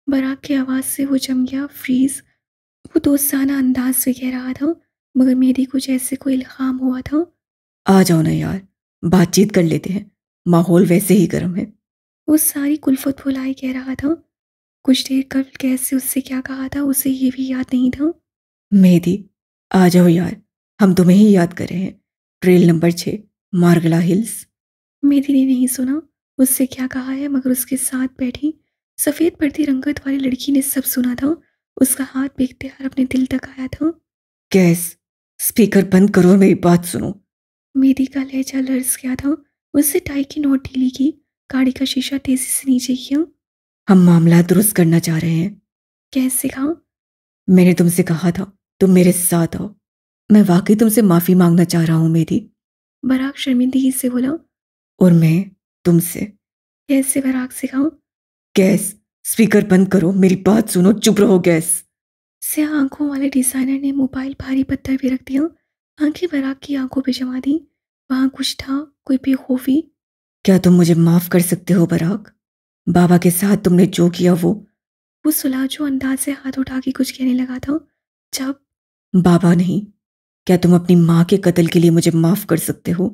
बराक की आवाज़ से वो जम गया, फ्रीज। वो दोस्ताना अंदाज से कह रहा था, मगर मेरी कुछ ऐसे कोई इल्हाम हुआ था। आ जाओ ना यार, बातचीत कर लेते हैं, माहौल वैसे ही गर्म है। वो सारी कुल्फत भुलाई कह रहा था। कुछ देर कल कैसे उससे क्या कहा था उसे ये भी याद नहीं था। मेहदी, आ जाओ यार, हम तुम्हें ही याद कर रहे हैं। Trail number 6, Margalla hills. Mehdi ने नहीं सुना उससे क्या कहा है, मगर उसके साथ बैठी सफेद पर्दी रंगत वाली लड़की ने सब सुना था। उसका हाथ बेख्तियार अपने दिल तक आया था। गैस, स्पीकर बंद करो और मेरी बात सुनो। मेहदी का लहजा लर्ज गया था। उससे टाई की नोट ढीली की, गाड़ी का शीशा तेजी से नीचे किया। हम मामला दुरुस्त करना चाह रहे हैं। कैसे कहा? मैंने तुमसे कहा था तुम मेरे साथ आओ। मैं वाकई तुमसे माफी मांगना चाह रहा हूं मेरी। बराक शर्मिंदगी से बोला। और मैं तुमसे। कैसे? बराक से कहा। गैस, स्पीकर बंद करो, मेरी बात सुनो, चुप रहो गैस। स्याह आंखों वाले डिजाइनर ने मोबाइल भारी पत्थर पे रख दिया। आंखें बराक की आंखों पे जमा दी। वहां कुछ था, कोई बेखौफी। क्या तुम मुझे माफ कर सकते हो बराक? बाबा के साथ तुमने जो किया वो सुलाजो अंदाज से हाथ उठा के कुछ कहने लगा था। जब बाबा नहीं, क्या तुम अपनी माँ के कत्ल के लिए मुझे माफ कर सकते हो?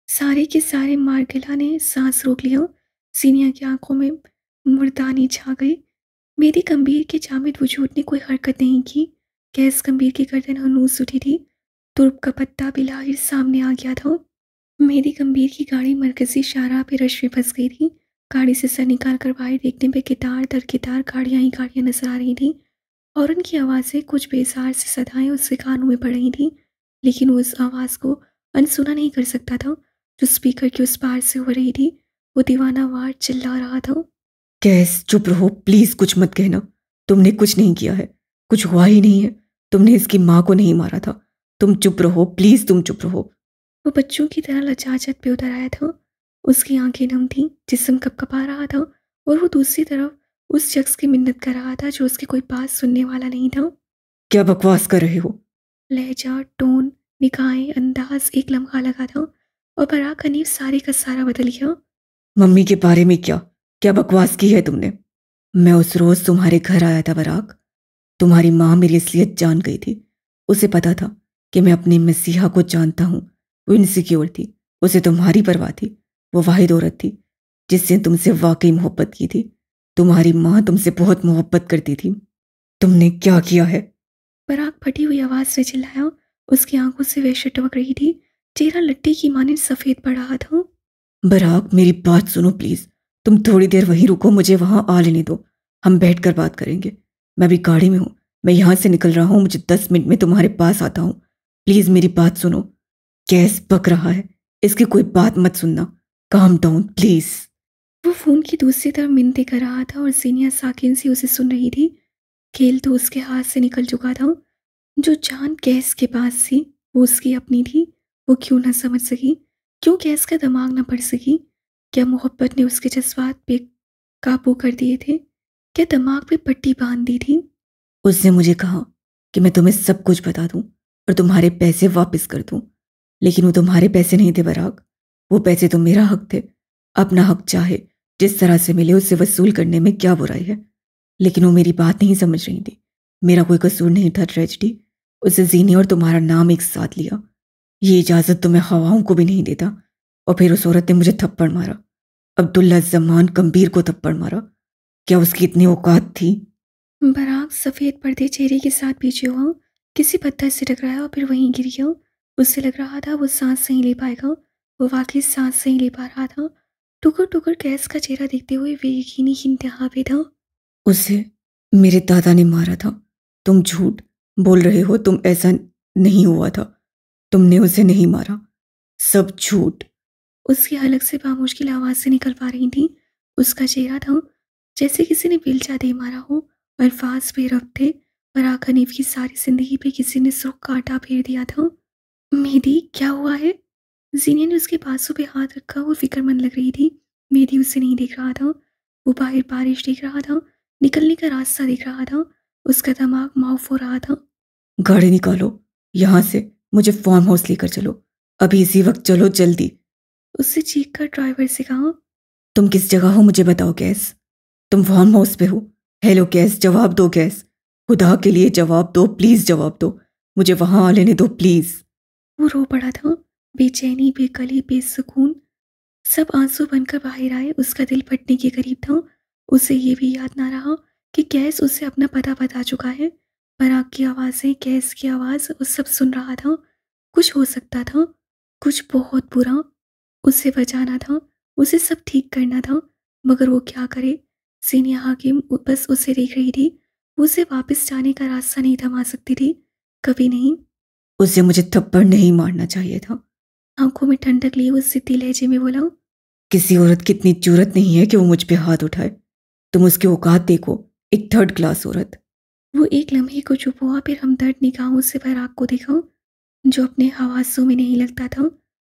सारे के सारे मार्गिला ने सांस रोक लिया। सीनिया की आंखों में मुर्दानी छा गई। मेरी गंभीर के जामिद वजूद ने कोई हरकत नहीं की। गैस गंभीर की गर्दन हनूस उठी थी। तुर्ब का पत्ता बिलाहिर सामने आ गया था। मेरी गंभीर की गाड़ी मरकजी शाहराह पे रश में फंस गई थी। गाड़ी से सर निकाल कर बाहर देखने पे कितार दर कितार गाड़ियां ही गाड़ियां नजर आ रही थी। और उनकी आवाज़ें कुछ बेजार सी सदाएं उसके कानों में पड़ रही थी। लेकिन वो उस आवाज़ को अनसुना नहीं कर सकता था जो स्पीकर के उस पार से हो रही थी। वो दीवाना वार चिल्ला रहा था। कैस, चुप रहो प्लीज, कुछ मत कहना। तुमने कुछ नहीं किया है, कुछ हुआ ही नहीं है। तुमने इसकी माँ को नहीं मारा था। तुम चुप रहो प्लीज, तुम चुप रहो। वो बच्चों की तरह लजाजत पे उतर आया था। उसकी आंखें नम थीं, जिस्म कपकपा रहा था। और वो दूसरी तरफ उस शख्स की मिन्नत कर रहा था जो उसकी कोई बात सुनने वाला नहीं था। क्या बकवास कर रहे हो? लहजा, टोन, निगाहें, अंदाज एक लम्हा लगा था और बराक हनीफ सारे का सारा बदल गया। मम्मी के बारे में क्या क्या बकवास की है तुमने? मैं उस रोज तुम्हारे घर आया था बराक। तुम्हारी माँ मेरी असलियत जान गई थी। उसे पता था कि मैं अपने मसीहा को जानता हूँ। वो इनसिक्योर थी, उसे तुम्हारी परवाह थी। वो वाहिद औरत थी जिससे तुमसे वाकई मोहब्बत की थी। तुम्हारी माँ तुमसे बहुत मोहब्बत करती थी। तुमने क्या किया है? बराक फटी हुई आवाज से चिल्लाया। उसकी आंखों से वहशत टपक रही थी। चेहरा लट्टी की माने सफेद पड़ रहा था। बराक, मेरी बात सुनो प्लीज। तुम थोड़ी देर वहीं रुको, मुझे वहां आ लेने दो। हम बैठकर बात करेंगे। मैं भी गाड़ी में हूँ, मैं यहां से निकल रहा हूँ। मुझे 10 मिनट में तुम्हारे पास आता हूँ। प्लीज मेरी बात सुनो। गैस पक रहा है, इसकी कोई बात मत सुनना। Calm down please. वो फोन की दूसरी तरफ मिन्नतें कर रहा था और जीनिया साकिन से उसे सुन रही थी। खेल तो उसके हाथ से निकल चुका था। जो जान गैस के पास थी वो उसकी अपनी थी। वो क्यों ना समझ सकी, क्यों गैस का दिमाग ना पढ़ सकी? क्या मोहब्बत ने उसके जज्बात पे काबू कर दिए थे? क्या दिमाग पे पट्टी बांध दी थी? उसने मुझे कहा कि मैं तुम्हें सब कुछ बता दूं और तुम्हारे पैसे वापस कर दूं। लेकिन वो तुम्हारे पैसे नहीं थे बराग, वो पैसे तो मेरा हक थे। अपना हक चाहे जिस तरह से मिले उससे वसूल करने में क्या बुराई है। लेकिन वो मेरी बात नहीं समझ रही थी। मेरा कोई कसूर नहीं था ट्रेजिडी। उसे जीनी और तुम्हारा नाम एक साथ लिया। ये इजाजत तो मैं हवाओं को भी नहीं देता। और फिर उस औरत ने मुझे थप्पड़ मारा। अब्दुल्ला जमान कम्बीर को थप्पड़ मारा। क्या उसकी इतनी औकात थी? बराक सफेद पर्दे चेहरे के साथ पीछे हुआ, किसी पत्थर से टकराया और फिर वहीं गिर गया। उससे लग रहा था वो सांस नहीं ले पाएगा। वो वाकई सांस नहीं ले पा रहा था। टुकर टुकर गैस का चेहरा देखते हुए बेयकीनी की इंतहा पे था। उसे मेरे दादा ने मारा था। तुम झूठ बोल रहे हो, तुम ऐसा नहीं हुआ था। तुमने उसे नहीं मारा, सब झूठ। उसकी हलक से बामुश्किल आवाज से निकल पा रही थी। उसका चेहरा था जैसे किसी ने बेलचा दे मारा हो। अल्फाज बेरब थे। बराक हनीफ की सारी जिंदगी पे किसी ने सुर्ख कांटा फेर दिया था। मेहदी, क्या हुआ है? जीनिया ने उसके बाजू पे हाथ रखा। वो फिक्रमंद लग रही थी। मेहदी उसे नहीं देख रहा था। वो बाहर बारिश देख रहा था, निकलने का रास्ता देख रहा था। उसका दिमाग माउफ हो रहा था। गाड़ी निकालो यहां से, मुझे फार्म हाउस लेकर चलो। अभी इसी वक्त चलो, जल्दी। उससे चीख कर ड्राइवर से कहा। तुम किस जगह हो मुझे बताओ गैस। तुम फार्म हाउस पे हो? हेलो गैस, जवाब दो गैस। खुदा के लिए जवाब दो, प्लीज जवाब दो। मुझे वहां आ लेने दो प्लीज। वो रो पड़ा था, बेचैनी, बेकली, बेसुकून, सब आंसू बनकर बाहर आए। उसका दिल फटने के करीब था। उसे ये भी याद ना रहा कि गैस उसे अपना पता बता चुका है। पराग की आवाज़ें, गैस की आवाज़, वो सब सुन रहा था। कुछ हो सकता था, कुछ बहुत बुरा उसे बचाना था, उसे सब ठीक करना था, मगर वो क्या करे? सीनिया हाकिम बस उसे देख रही थी। वो उसे वापस जाने का रास्ता नहीं थमा सकती थी, कभी नहीं। उसे मुझे थप्पड़ नहीं मारना चाहिए था। आंखों में ठंडक लिए वो जिद्दी लहजे में बोला, किसी औरत की इतनी जरूरत नहीं है कि वो मुझ पे हाथ उठाए। तुम उसकी औकात देखो, एक थर्ड क्लास औरत। वो एक लम्हे को चुप हुआ, फिर हमदर्द निगाहों से पराग को देखा, जो अपने हवासों में नहीं लगता था।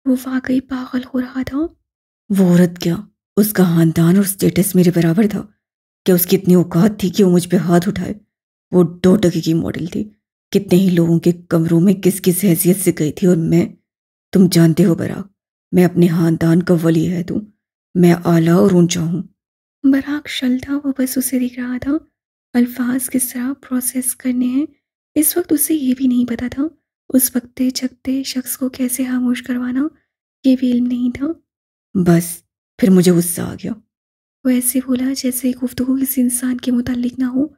वो वाकई पागल हो रहा था। वो औरत क्या, उसका खानदान और स्टेटस मेरे बराबर था? क्या उसकी इतनी औकात थी कि वो मुझ पे हाथ उठाए? वो 2 टके की मॉडल थी। कितने ही लोगों के कमरों में किस किस हैसियत से गई थी, और मैं, तुम जानते हो बराग, मैं अपने खानदान का वली है हूँ। मैं आला और ऊंचा हूँ। बराग शल था, वो बस उसे दिख रहा था। अल्फाज किस तरह प्रोसेस करने हैं, इस वक्त उसे ये भी नहीं पता था। उस वक्ते जगते शख्स को कैसे खामोश करवाना, ये भी इल्म नहीं था। बस, फिर मुझे गुस्सा आ गया। वो ऐसे बोला जैसे गुफ्तगू किसी इंसान के मुताल्लिक ना हो,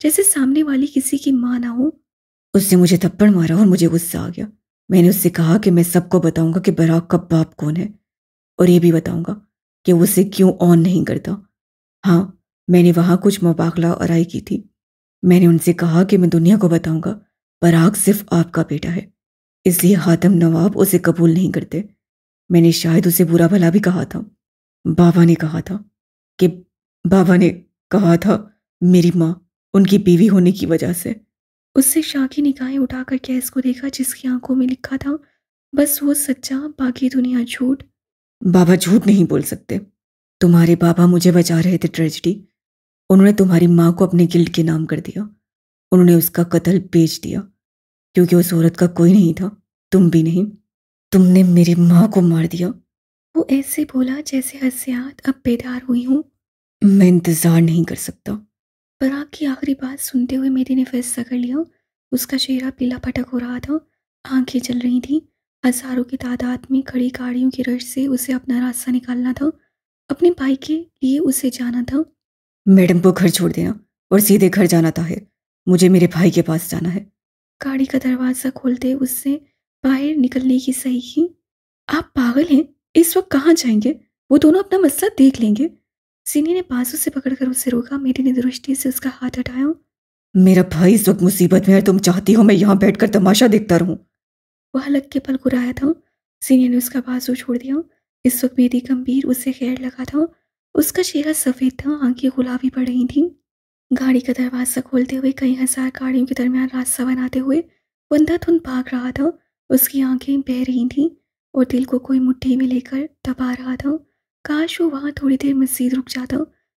जैसे सामने वाली किसी की माँ ना हो। उसने मुझे थप्पड़ मारा और मुझे गुस्सा आ गया। मैंने उससे कहा कि मैं सबको बताऊंगा कि बराग का बाप कौन है, और ये भी बताऊंगा कि वो उसे क्यों ऑन नहीं करता। हाँ, मैंने वहां कुछ मुबाकला आराई की थी। मैंने उनसे कहा कि मैं दुनिया को बताऊंगा पराग सिर्फ आपका बेटा है, इसलिए हातम नवाब उसे कबूल नहीं करते। मैंने शायद उसे बुरा भला भी कहा था। बाबा ने कहा था कि बाबा ने कहा था मेरी माँ उनकी बीवी होने की वजह से। उससे शाकी निगाहें उठाकर कैस को देखा, जिसकी आंखों में लिखा था बस वो सच्चा, बाकी दुनिया झूठ। बाबा झूठ नहीं बोल सकते। तुम्हारे बाबा मुझे बचा रहे थे ट्रेजिडी। उन्होंने तुम्हारी माँ को अपने गिल्ड के नाम कर दिया। उन्होंने उसका कत्ल बेच दिया, क्योंकि उस औरत का कोई नहीं था, तुम भी नहीं। तुमने मेरी माँ को मार दिया। वो ऐसे बोला जैसे हसियात अब बेदार हुई हूँ। मैं इंतजार नहीं कर सकता। पराग की आखिरी बात सुनते हुए मेरी ने फैसला कर लिया। उसका चेहरा पीला भटक हो रहा था, आंखें चल रही थी। हजारों की तादाद में खड़ी गाड़ियों की रश से उसे अपना रास्ता निकालना था, अपने भाई के लिए उसे जाना था। मैडम को घर छोड़ देना और सीधे घर जाना था है। मुझे मेरे भाई के पास जाना है। गाड़ी का दरवाजा खोलते उससे बाहर निकलने की सही की। आप पागल हैं, इस वक्त कहाँ जाएंगे? वो दोनों अपना मसला देख लेंगे। सीनी ने बाजू से पकड़कर उसे रोका। मेरी ने दृष्टि से उसका हाथ हटाया। मेरा भाई इस वक्त मुसीबत में है, तुम चाहती हो मैं यहाँ बैठकर तमाशा देखता रहूं? वह हलक के पल घुराया था। सीनियर ने उसका बाजू छोड़ दिया। इस वक्त मेरी गंभीर उसे खैर लगा था। उसका चेहरा सफेद था, आंखें गुलाबी पड़ रही थीं। गाड़ी का दरवाजा खोलते हुए कई हजार गाड़ियों के दरमियान रास्ता बनाते हुए वो अंधाधुंध भाग रहा था। उसकी आंखें बह रही थीं और दिल को कोई मुट्ठी में लेकर दबा रहा था। काश वो वहां थोड़ी देर मजीद रुक जाता।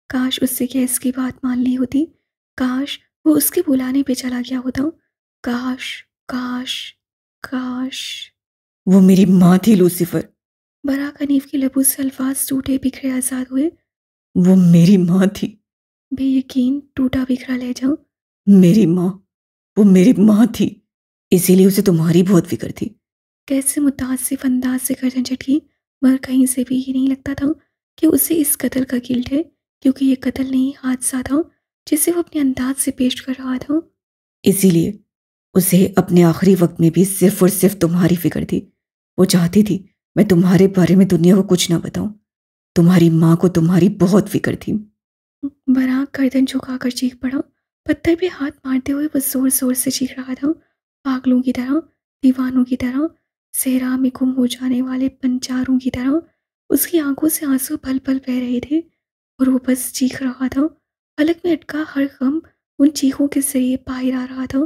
काश उससे गैस की बात मान ली होती। काश वो उसके बुलाने पे चला गया होता। काश, काश, काश। वो मेरी माँ थी लूसीफर। बराक हनीफ के लबों से अल्फाज टूटे बिखरे आजाद हुए। वो मेरी माँ थी। बेयकीन टूटा बिखरा लहजा। मेरी माँ, वो मेरी माँ थी, इसीलिए उसे तुम्हारी बहुत फिक्र थी। कैसे मुतासिफ अंदाज से गर्दन झटकी, मगर कहीं से भी ये नहीं लगता था कि उसे इस कत्ल का गिल्ट है, क्योंकि ये कत्ल नहीं हादसा था जिसे वो अपने अंदाज से पेश कर रहा था। इसीलिए उसे अपने आखिरी वक्त में भी सिर्फ और सिर्फ तुम्हारी फिक्र थी। वो चाहती थी मैं तुम्हारे बारे में दुनिया को कुछ ना बताऊं। तुम्हारी माँ को तुम्हारी बहुत फिक्र थी। बराक गर्दन झुकाकर चीख पड़ा। पत्थर पे हाथ मारते हुए वो जोर जोर से चीख रहा था, पागलों की तरह, दीवानों की तरह, सहरा में गुम हो जाने वाले पंचारों की तरह। उसकी आंखों से आंसू पल पल बह रहे थे और वो बस चीख रहा था। हलक में अटका हर गम उन चीखों के जरिए बाहर आ रहा था।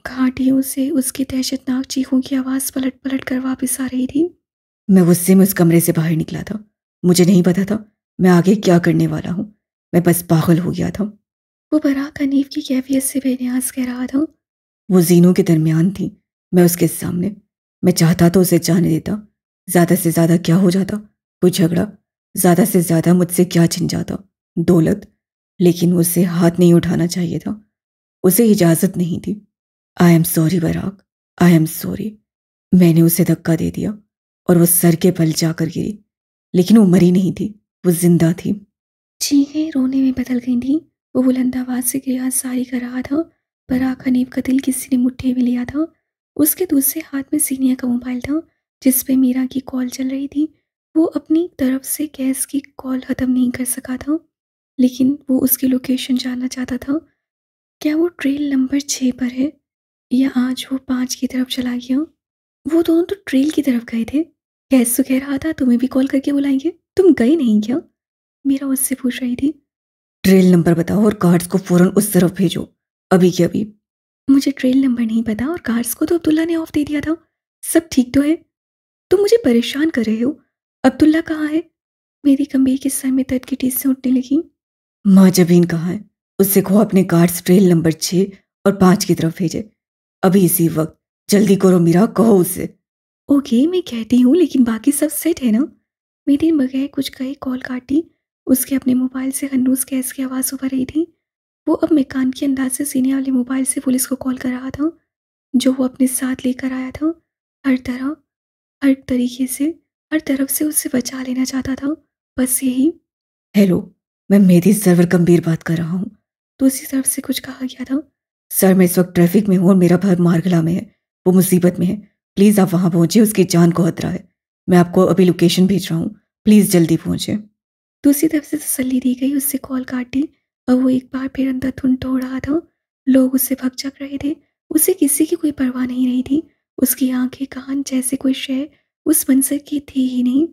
घाटियों से उसकी दहशतनाक चीखों की आवाज़ पलट पलट कर वापस आ रही थी। मैं गुस्से में उस कमरे से बाहर निकला था। मुझे नहीं पता था मैं आगे क्या करने वाला हूँ। मैं बस पागल हो गया था। वो बराक हनीफ की कैफियत से बेनियाज कह रहा था। वो जीनों के दरमियान थी, मैं उसके सामने। मैं चाहता तो उसे जाने देता। ज़्यादा से ज़्यादा क्या हो जाता? कोई झगड़ा। ज़्यादा से ज़्यादा मुझसे क्या छिन जाता? दौलत। लेकिन उसे हाथ नहीं उठाना चाहिए था। उसे इजाज़त नहीं थी। I am sorry Barak, I am sorry. मैंने उसे धक्का दे दिया और वो सर के बल जाकर गिरी। लेकिन वो मरी नहीं थी, वो जिंदा थी। चीखें रोने में बदल गई थी। वो बुलंद आवाज से गिरियाज जारी कर रहा था। पराग हनीफ का दिल किसी ने मुट्ठी में लिया था। उसके दूसरे हाथ में सीनिया का मोबाइल था, जिस पे मीरा की कॉल चल रही थी। वो अपनी तरफ से गैस की कॉल ख़त्म नहीं कर सका था, लेकिन वो उसकी लोकेशन जानना चाहता था। क्या वो ट्रेल नंबर 6 पर है, या आज वो 5 की तरफ चला गया? वो दोनों तो ट्रेल की तरफ गए थे। गैस तो कह रहा था तुम्हें भी कॉल करके बुलाएंगे, तुम गए नहीं क्या? मीरा उससे पूछ रही थी। ट्रेल नंबर बताओ और कार्ड्स को फौरन उस तरफ भेजो, अभी के अभी। मुझे ट्रेल नंबर नहीं पता, और कार्ड्स को तो अब्दुल्ला ने ऑफ दे दिया था। सब ठीक तो है? तुम मुझे परेशान कर रहे हो। अब्दुल्ला कहाँ है? मेरी गंभीर के सर में दर्द की टीस से उठने लगी। माँ जबीन कहाँ है? उससे कहो अपने कार्ड्स ट्रेल नंबर 6 और 5 की तरफ भेजे, अभी इसी वक्त। जल्दी करो मीरा, कहो उससे। ओके, मैं कहती हूँ, लेकिन बाकी सब सेट है ना? मेरी बगैर कुछ कहे कॉल काटी। उसके अपने मोबाइल से हन्नूस गैस की आवाज़ उभर रही थी। वो अब मेकान के अंदाज से सीने वाले मोबाइल से पुलिस को कॉल कर रहा था, जो वो अपने साथ लेकर आया था। हर तरह, हर तरीके से, हर तरफ से उससे बचा लेना चाहता था, बस यही। हेलो, मैं मेहदी सरवर गंभीर बात कर रहा हूँ। तो उसी तरफ से कुछ कहा गया था। सर, मैं इस वक्त ट्रैफिक में हूँ और मेरा भाई मारगला में है। वो मुसीबत में है, प्लीज़ आप वहाँ पहुँचे, उसकी जान को खतरा है। मैं आपको अभी लोकेशन भेज रहा हूँ, प्लीज़ जल्दी पहुँचे। दूसरी तरफ से तसल्ली दी गई, उससे कॉल काटी। अब वो एक बार फिर अंदर धुन तोड़ रहा था। लोग उससे भगचक रहे थे। उसे किसी की कोई परवाह नहीं रही थी। उसकी आंखें कान जैसे कोई शय उस मंजर की थी ही नहीं।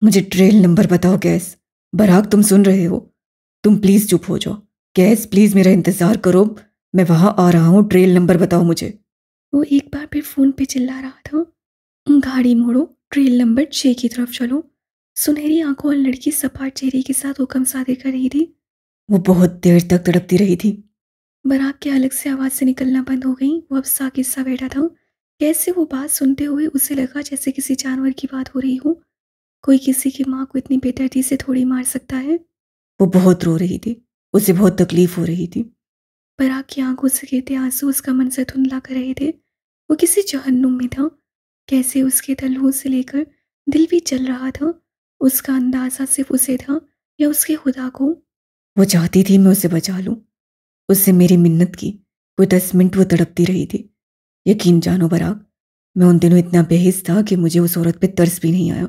मुझे ट्रेल नंबर बताओ गैस। बराग, तुम सुन रहे हो? तुम प्लीज चुप हो जाओ। गैस प्लीज मेरा इंतजार करो, मैं वहां आ रहा हूँ। ट्रेल नंबर बताओ मुझे। वो एक बार फिर फोन पे चिल्ला रहा था। गाड़ी मोड़ो, ट्रेल नंबर 6 की तरफ चलो। सुनहरी आंखों और लड़की सपाट चेहरे के साथ हुक्म सादे कर रही थी। वो बहुत देर तक तड़पती रही थी। बराग के अलग से आवाज से निकलना बंद हो गई। वो अब साकित सा बैठा था। कैसे वो बात सुनते हुए उसे लगा जैसे किसी जानवर की बात हो रही हो। कोई किसी की माँ को इतनी बेदर्दी से थोड़ी मार सकता है। वो बहुत रो रही थी, उसे बहुत तकलीफ हो रही थी। पराग की आंखों से गिरते आंसू उसका मन से धुंधला कर रहे थे। वो किसी जहन्नुम में था। कैसे उसके तलवों से लेकर दिल भी चल रहा था। उसका अंदाजा सिर्फ उसे था या उसके खुदा को? वो चाहती थी मैं उसे बचा लूं, उससे मेरी मिन्नत की। कोई 10 मिनट वो तड़पती रही थी। यकीन जानो बराग, मैं उन दिनों इतना बेहिस था कि मुझे उस औरत पे तरस भी नहीं आया।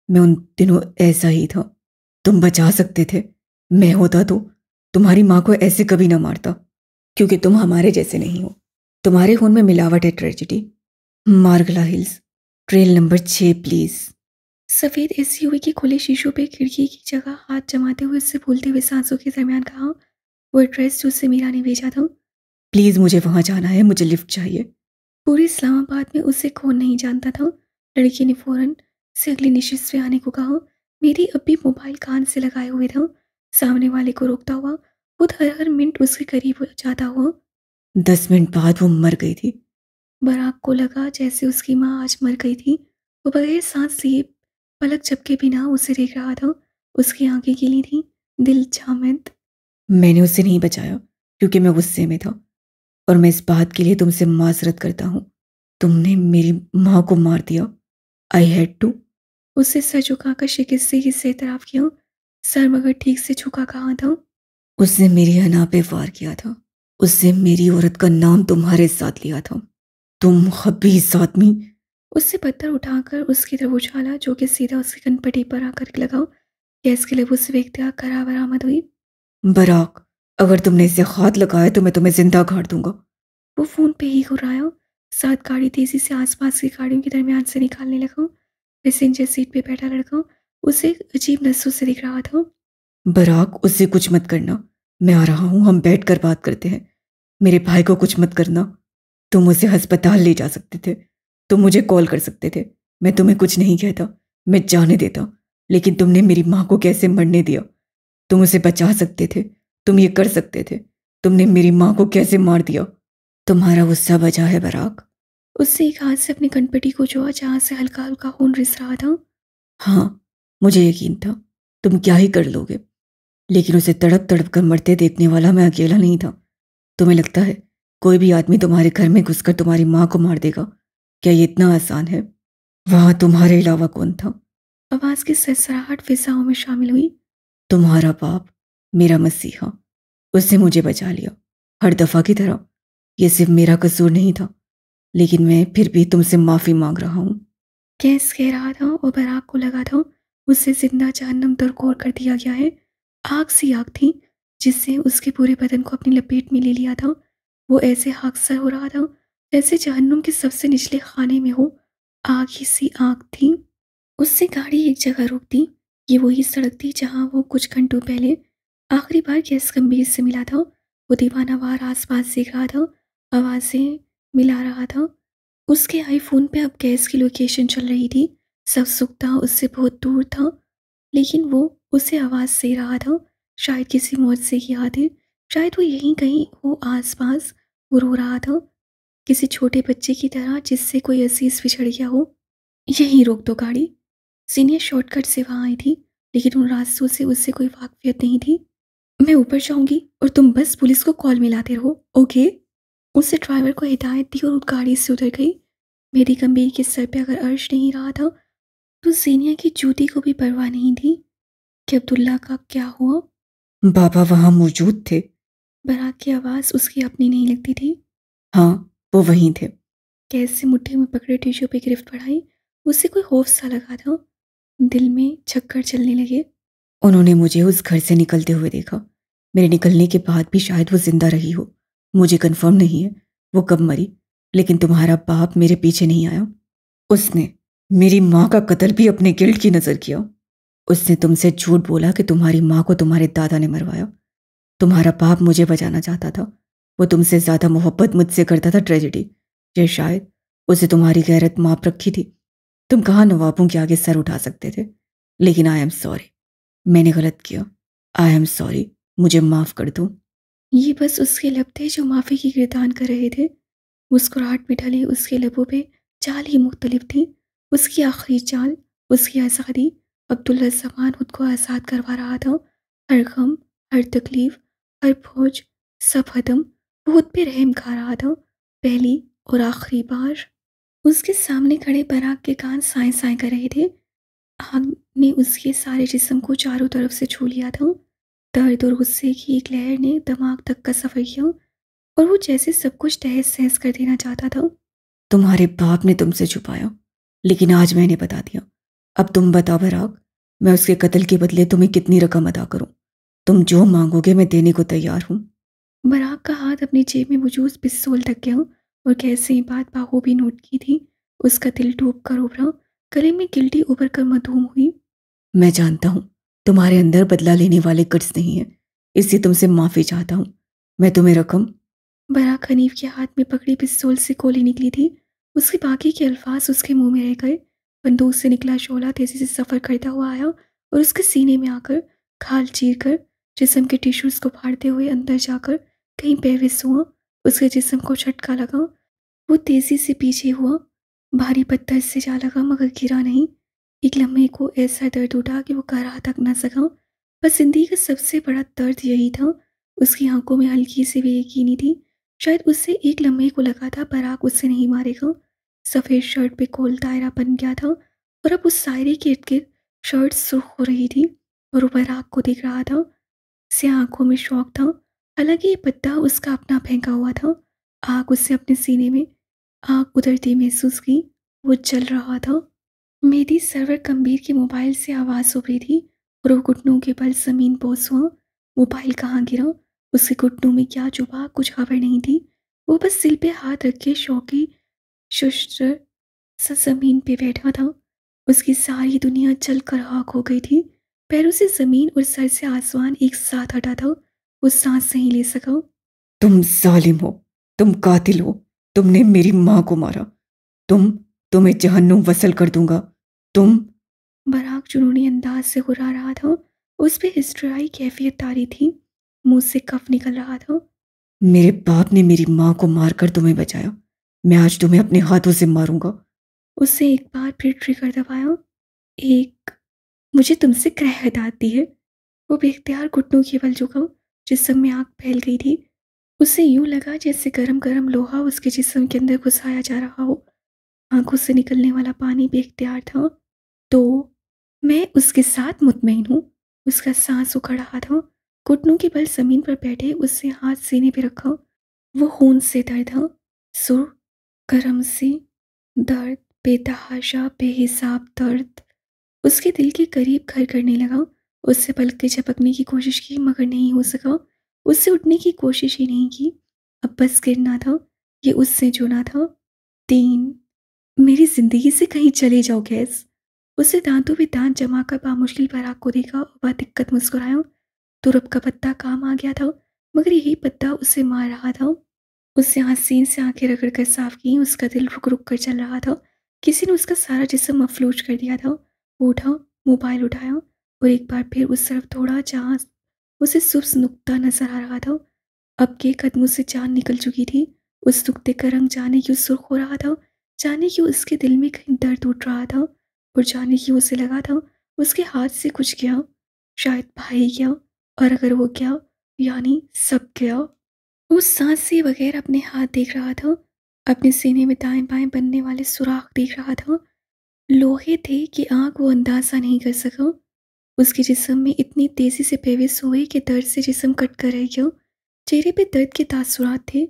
मैं उन दिनों ऐसा ही था। तुम बचा सकते थे। मैं होता तो तुम्हारी माँ को ऐसे कभी ना मारता, क्योंकि तुम हमारे जैसे नहीं हो। तुम्हारे खून में मिलावट है, tragedy. Margalla hills, trail number 6 please. सफेद एसयूवी के खुले शीशों पे खिड़की की जगह हाथ जमाते हुए उससे फूलते हुए सांसों के दरमियान कहा, वो एड्रेस जो उससे मीरा ने भेजा था। प्लीज मुझे वहां जाना है, मुझे लिफ्ट चाहिए। पूरे इस्लामाबाद में उसे कौन नहीं जानता था। लड़की ने फौरन से अगली निशित में आने को कहा। मेरी अब भी मोबाइल कान से लगाए हुए था। सामने वाले को रोकता हुआ खुद हर हर मिनट उसके करीब हो जाता हुआ। 10 मिनट बाद वो मर गई थी। बराक को लगा जैसे उसकी माँ आज मर गई थी। वो बगैर सांस लिए, पलक झपके बिना उसे देख रहा था। उसकी आंखें गीली थी, दिल जामद। मैंने उसे नहीं बचाया क्योंकि मैं गुस्से में था, और मैं इस बात के लिए तुमसे माजरत करता हूँ। तुमने मेरी माँ को मार दिया। I had to. उसे सर झुकाकर शिकस्ती से इतराफ किया। सर मगर ठीक से झुका कहाँ था? उसने मेरी हना पे वार किया था। उससे मेरी औरत का नाम तुम्हारे साथ लिया था। तुम खबीस आदमी। उससे पत्थर उठाकर उसकी तरफ उछाला, जो कि सीधा उसके कनपटी पर आकर लगा। गैस के लिए उससे व्यक्ति करा बरामद हुई। बराक, अगर तुमने इसे हाथ लगाया तो मैं तुम्हें जिंदा गाड़ दूंगा। वो फोन पे ही घुराया। साथ गाड़ी तेजी से आसपास की गाड़ियों के दरमियान से निकालने लगा। पैसेंजर सीट पे बैठा लड़का उसे अजीब नसों से दिख रहा था। बराक, उससे कुछ मत करना। मैं आ रहा हूं, हम बैठ कर बात करते हैं। मेरे भाई को कुछ मत करना। तुम उसे अस्पताल ले जा सकते थे, तुम मुझे कॉल कर सकते थे। मैं तुम्हें कुछ नहीं कहता, मैं जाने देता। लेकिन तुमने मेरी माँ को कैसे मरने दिया? तुम उसे बचा सकते थे, तुम ये कर सकते थे। तुमने मेरी माँ को कैसे मार दिया? तुम्हारा गुस्सा बचा है बराक। उससे एक हाथ से अपनी कनपटी को छुआ, जहां से हल्का हल्का खून रिस रहा था। हाँ, मुझे यकीन था तुम क्या ही कर लोगे, लेकिन उसे तड़प तड़प कर मरते देखने वाला मैं अकेला नहीं था। तुम्हें लगता है कोई भी आदमी तुम्हारे घर में घुसकर तुम्हारी माँ को मार देगा? क्या ये इतना आसान है? वहां तुम्हारे अलावा कौन था? आवाज की सरसराहट फिजाओं में शामिल हुई। तुम्हारा बाप, मेरा मसीहा। उसने मुझे बचा लिया, हर दफा की तरह। ये सिर्फ मेरा कसूर नहीं था, लेकिन मैं फिर भी तुमसे माफ़ी मांग रहा हूँ। गैस कह रहा था और बराक को लगा था उससे जिंदा जहन्नम दरकोर कर दिया गया है। आग सी आग थी जिससे उसके पूरे बदन को अपनी लपेट में ले लिया था। वो ऐसे हादसा हो रहा था जैसे जहन्नुम के सबसे निचले खाने में हो। आग ही सी आग थी। उससे गाड़ी एक जगह रुक दी। ये वही सड़क थी जहां वो कुछ घंटों पहले आखिरी बार गैस गंभीर से मिला था। वो दीवानावार आसपास देख रहा था, आवाज़ें मिला रहा था। उसके आईफोन पे अब गैस की लोकेशन चल रही थी। सब सुख था उससे बहुत दूर था, लेकिन वो उसे आवाज़ दे रहा था। शायद किसी मौत से याद है, शायद वो यहीं कहीं हो आसपास। वो रो रहा था किसी छोटे बच्चे की तरह जिससे कोई अजीज बिछड़ गया हो। यहीं रोक दो गाड़ी। सीनियर शॉर्टकट से वहां आई थी, लेकिन उन रास्तों से उससे कोई वाकफियत नहीं थी। मैं ऊपर जाऊंगी और तुम बस पुलिस को कॉल मिलाते रहो, ओके? उससे ड्राइवर को हिदायत दी और वो गाड़ी से उतर गई। मेरी गंभीर के सर पे अगर अर्श नहीं रहा था तो सीनिया की जूती को भी परवाह नहीं थी कि अब्दुल्ला का क्या हुआ। बाबा वहां मौजूद थे। बराक की आवाज़ उसकी अपनी नहीं लगती थी। हाँ, वो वहीं थे। कैसे मुट्ठी में पकड़े टिश्यू पे गिरफ्त बढ़ाई। उसे कोई खौफ सा लगा था। दिल में चक्कर चलने लगे। उन्होंने मुझे उस घर से निकलते हुए देखा। मेरे निकलने के बाद भी शायद वो जिंदा रही हो। मुझे कंफर्म नहीं है वो कब मरी, लेकिन तुम्हारा बाप मेरे पीछे नहीं आया। उसने मेरी माँ का कत्ल भी अपने गिल्ट की नजर किया। उसने तुमसे झूठ बोला कि तुम्हारी माँ को तुम्हारे दादा ने मरवाया। तुम्हारा बाप मुझे बचाना चाहता था। वो तुमसे ज्यादा मोहब्बत मुझसे करता था ट्रेजेडी। ये शायद उसे तुम्हारी गैरत माप रखी थी। तुम कहाँ नवाबों के आगे सर उठा सकते थे। लेकिन आई एम सॉरी, मैंने गलत किया। आई एम सॉरी, मुझे माफ कर दो। ये बस उसके लब थे जो माफी की गिरदान कर रहे थे। मुस्कुराहट में ढली उसके लबों पे चाल ही मुख्तलिफ थी। उसकी आखिरी चाल, उसकी आज़ादी। अब्दुल्ला जमान खुद को आज़ाद करवा रहा था। हर गम, हर तकलीफ, हर फौज, सब खत्म। वो खुद पे रहम खा रहा था, पहली और आखिरी बार। उसके सामने खड़े बराक के कान साए साए कर रहे थे। आग ने उसके सारे जिस्म को चारों तरफ से छू लिया था। दर्द और गुस्से की एक लहर ने दिमाग तक का सफर किया और वो जैसे सब कुछ तहस तहस कर देना चाहता था। तुम्हारे बाप ने तुमसे छुपाया, लेकिन आज मैंने बता दिया। अब तुम बताओ बराक, मैं उसके कत्ल के बदले तुम्हें कितनी रकम अदा करूं? तुम जो मांगोगे मैं देने को तैयार हूं। बराक का हाथ अपनी जेब में मौजूद पिस्तौल तक गया और कैसे ये बात बाखूबी नोट की थी। उसका दिल डूब कर उभरा, गले में गिल्टी उभर कर मधूम हुई। मैं जानता हूँ तुम्हारे अंदर बदला लेने वाले गट्स नहीं है, इसलिए तुमसे माफी चाहता हूँ। मैं तुम्हें रकम। बराक हनीफ के हाथ में पकड़ी पिस्तौल से गोली निकली थी। उसके बाकी के अल्फाज उसके मुंह में रह गए। बंदूक से निकला शोला तेजी से सफर करता हुआ आया और उसके सीने में आकर खाल चीर कर जिस्म के टिश्यूज को फाड़ते हुए अंदर जाकर कहीं बेहोश हुआ। उसके जिस्म को झटका लगा। वो तेजी से पीछे हुआ, भारी पत्थर से जा लगा मगर गिरा नहीं। एक लम्हे को ऐसा दर्द उठा कि वो कहा तक न सका। बस जिंदगी का सबसे बड़ा दर्द यही था। उसकी आंखों में हल्की सी बेयकीनी थी। शायद उससे एक लम्हे को लगा था बराक उससे नहीं मारेगा। सफ़ेद शर्ट पे गोल दायरा बन गया था और अब उस दायरे के इर्द गिर्द शर्ट सुर्ख हो रही थी और वो बराक को दिख रहा था। से आंखों में शौक था, हालांकि ये पत्ता उसका अपना फेंका हुआ था। आग उससे अपने सीने में आग उतरती महसूस की। वो जल रहा था। मेरी सर्वर गंभीर की मोबाइल से आवाज़ उभरी थी और वो घुटनों के बल ज़मीन बोस हुआ। मोबाइल कहाँ गिरा, उसके घुटनों में क्या चुभा, कुछ खबर नहीं थी। वो बस सिल पे हाथ रख के शौकी शुष्र सा ज़मीन पे बैठा था। उसकी सारी दुनिया जल कर राख हो गई थी। पैरों से ज़मीन और सर से आसमान एक साथ हटा था। वो सांस नहीं ले सका। तुम जालिम हो, तुम कातिल हो, तुमने मेरी माँ को मारा। तुम्हें जहन्नुम वसल कर दूंगा। तुम। बराक जुनूनी अंदाज से घुरा रहा था। उस पे हिस्ट्रियाई कैफियत तारी थी। मुंह से कफ निकल रहा था। मेरे बाप ने मेरी माँ को मारकर तुम्हें बचाया। मैं आज तुम्हें अपने हाथों से मारूंगा। उससे एक बार फिर ट्रिगर दबाया। एक मुझे तुमसे क्रह आती है। वो बेख्तियार घुटनों के बल झुका। जिस्म में आग फैल गई थी। उसे यूं लगा जैसे गरम गरम लोहा उसके जिस्म के अंदर घुसाया जा रहा हो। आंखों से निकलने वाला पानी बेख्तियार था। तो मैं उसके साथ मुतमईन हूँ। उसका सांस उखड़ रहा था। घुटनों के बल जमीन पर बैठे उससे हाथ सीने पे रखा। वो खून से दर्द था, सुर गरम से दर्द, बेतहाशा बेहिसाब दर्द उसके दिल के करीब घर करने लगा। उससे पलकें झपकने की कोशिश की मगर नहीं हो सका। उससे उठने की कोशिश ही नहीं की। अब बस गिरना था, ये उससे जुड़ा था। 3 मेरी ज़िंदगी से कहीं चले जाओ गैस। उसने दाँतों पे दाँत जमाकर बामुश्किल पराग को देखा और बादिक्कत मुस्कुराया। तुरप का पत्ता काम आ गया था, मगर यही पत्ता उसे मार रहा था। उसने हसीन से आंखें रगड़कर साफ की, उसका दिल रुक-रुक कर चल रहा था। किसी ने उसका सारा जिस्म मफलूज कर दिया था। वो उठा, मोबाइल उठाया और एक बार फिर उस तरफ दौड़ा जहाँ उसे सुबह नुक्ता नज़र आ रहा था। अब के कदमों से जान निकल चुकी थी। उस नुक्ते का रंग जाने क्यों सुर्ख हो रहा था, जाने क्यों उसके दिल में कहीं दर्द उठ रहा था और जाने क्यों उसे लगा था उसके हाथ से कुछ गया। शायद भाई गया, और अगर वो गया यानी सब गया। वो सांस से बगैर अपने हाथ देख रहा था, अपने सीने में दाएं बाएं बनने वाले सुराख देख रहा था। लोहे थे कि आंख वो अंदाजा नहीं कर सका। उसके जिस्म में इतनी तेजी से पेविस हुई कि दर्द से जिस्म कट कर रह गया। चेहरे पे दर्द के तासुरात थे,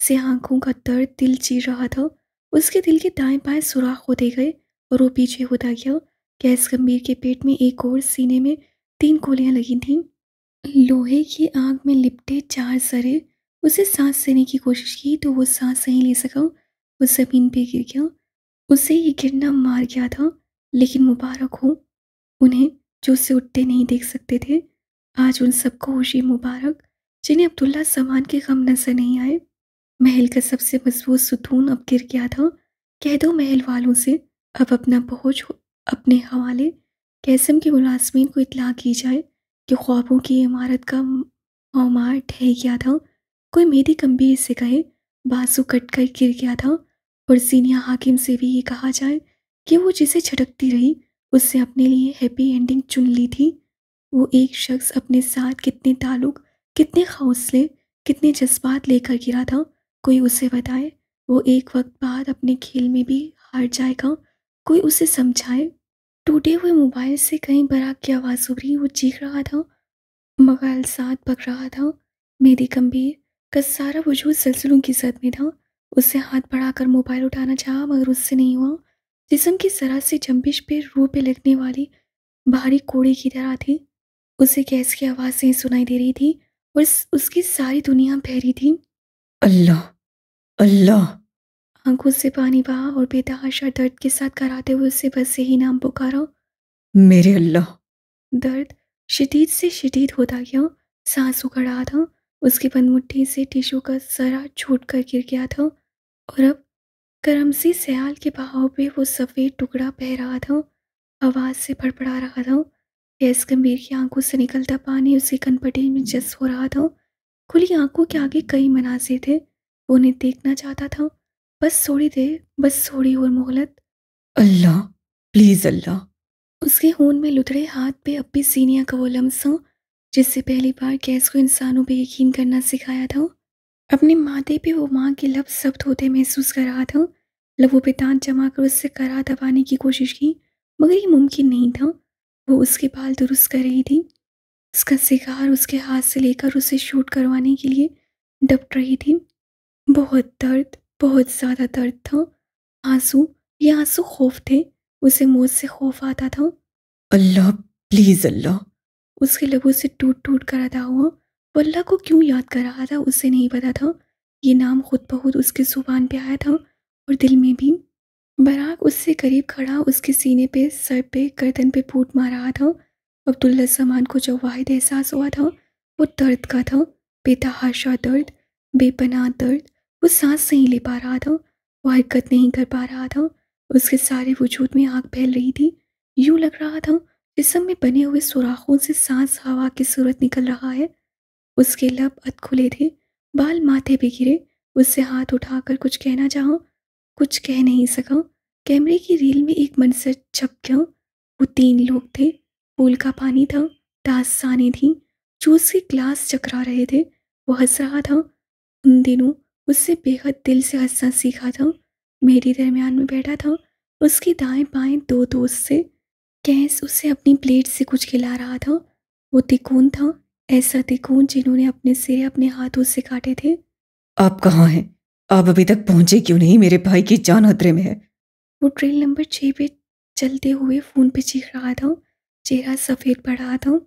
से आंखों का दर्द दिल चीर रहा था। उसके दिल के दाएं बाएं सुराख होते गए और वो पीछे होता गया। गैस गंभीर के पेट में एक और, सीने में 3 गोलियां लगी थीं। लोहे की आग में लिपटे 4 सरे। उसे सांस लेने की कोशिश की तो वो सांस नहीं ले सका। वो जमीन पे गिर गया। उसे ये गिरना मार गया था, लेकिन मुबारक हो उन्हें जो उसे उठते नहीं देख सकते थे। आज उन सबको खुशी मुबारक जिन्हें अब्दुल्ला सामान के गम नजर नहीं आए। महल का सबसे मजबूत सुतून अब गिर गया था। कह दो महल वालों से अब अपना बोझ अपने हवाले। कैसम के मुलाजमीन को इत्तला की जाए कि ख्वाबों की इमारत का औमार ढह गया था। कोई मेरी गंभीर से कहे बाजू कट कर गिर गया था। और सीनिया हाकिम से भी ये कहा जाए कि वो जिसे झटकती रही उससे अपने लिए हैप्पी एंडिंग चुन ली थी। वो एक शख्स अपने साथ कितने ताल्लुक, कितने हौसले, कितने जज्बात लेकर गिरा था, कोई उसे बताए। वो एक वक्त बाद अपने खेल में भी हार जाएगा, कोई उसे समझाए। टूटे हुए मोबाइल से कहीं बराक की आवाज़ उभरी। वो चीख रहा था मगर साथ पक रहा था। मेरी गंभीर का सारा वजूद सलसलों की जद में था। उससे हाथ बढ़ाकर मोबाइल उठाना चाहा मगर उससे नहीं हुआ। जिस्म की जरा सी जंबिश पे रूह पे लगने वाली भारी कोड़े की तरह थी। उसे गैस की आवाज़ें सुनाई दे रही थी और उसकी सारी दुनिया बहरी थी। अल्लाह, अल्लाह। आंखों से पानी बहा और बेतहाशा दर्द के साथ कराते हुए उसे बस यही नाम पुकारा, मेरे अल्लाह। दर्द शदीद से शदीद होता गया। सांस उखड़ रहा था। उसकी बंद मुट्ठी से टिश्यू का जरा छूट कर गिर गया था और अब करमसी सयाल के बहाव पे वो सफ़ेद टुकड़ा बह रहा था, आवाज़ से फड़फड़ा रहा था। गैस गंभीर की आंखों से निकलता पानी उसकी कनपटी में जस हो रहा था। खुली आंखों के आगे कई मनासिर थे, वो उन्हें देखना चाहता था। बस थोड़ी देर, बस थोड़ी और मोहलत। अल्लाह, प्लीज़ अल्लाह। उसके होंठ में लुथड़े हाथ पे अब भी सीनिया का वो लम्स हो जिससे पहली बार गैस को इंसानों पे यकीन करना सिखाया था। अपने माथे पे वो माँ के लब सख्त होते महसूस कर रहा था। लबों पे दांत जमा कर उससे करा दबाने की कोशिश की मगर ये मुमकिन नहीं था। वो उसके बाल दुरुस्त कर रही थी, उसका सिगार उसके हाथ से लेकर उसे शूट करवाने के लिए डपट रही थी। बहुत दर्द, बहुत ज़्यादा दर्द था। आंसू, ये आंसू खौफ थे। उसे मौत से खौफ आता था। अल्लाह, प्लीज़ अल्लाह। उसके लबों से टूट टूट कर अदा हुआ। वो अल्लाह को क्यों याद कर रहा था उसे नहीं पता था। ये नाम खुद ब खुद उसकी ज़ुबान पे आया था और दिल में भी। बराक उससे करीब खड़ा उसके सीने पे, सर पे, गर्दन पे फूट मार रहा था। अब्दुल्ला सामान को जो वाहिद एहसास हुआ था वो दर्द का था। बेतहाशा दर्द, बेपनाह दर्द। वो सांस नहीं ले पा रहा था, वो हरकत नहीं कर पा रहा था। उसके सारे वजूद में आग फैल रही थी। यूं लग रहा था जिस्म में बने हुए सुराखों से सांस हवा की सूरत निकल रहा है। उसके लब अध खुले थे, बाल माथे पे गिरे। उससे हाथ उठाकर कुछ कहना चाहा, कुछ कह नहीं सका। कैमरे की रील में एक मंजर छप गया। वो 3 लोग थे। पूल का पानी था, दास्तानें थी, जूस के ग्लास चकरा रहे थे। वो हंस रहा था। उन दिनों उससे बेहद दिल से हंसना सीखा था। मेरी दरमियान में बैठा था। उसकी दाएं बाएं 2 दोस्त थे। गैस उसे अपनी प्लेट से कुछ खिला रहा था। वो तिकोन था, ऐसा तिकोन जिन्होंने अपने सिर अपने हाथों से काटे थे। आप कहाँ हैं? आप अभी तक पहुंचे क्यों नहीं? मेरे भाई की जान खतरे में है। वो ट्रेन नंबर 6 पे चलते हुए फ़ोन पे चीख रहा था, चेहरा सफ़ेद पड़ रहा था।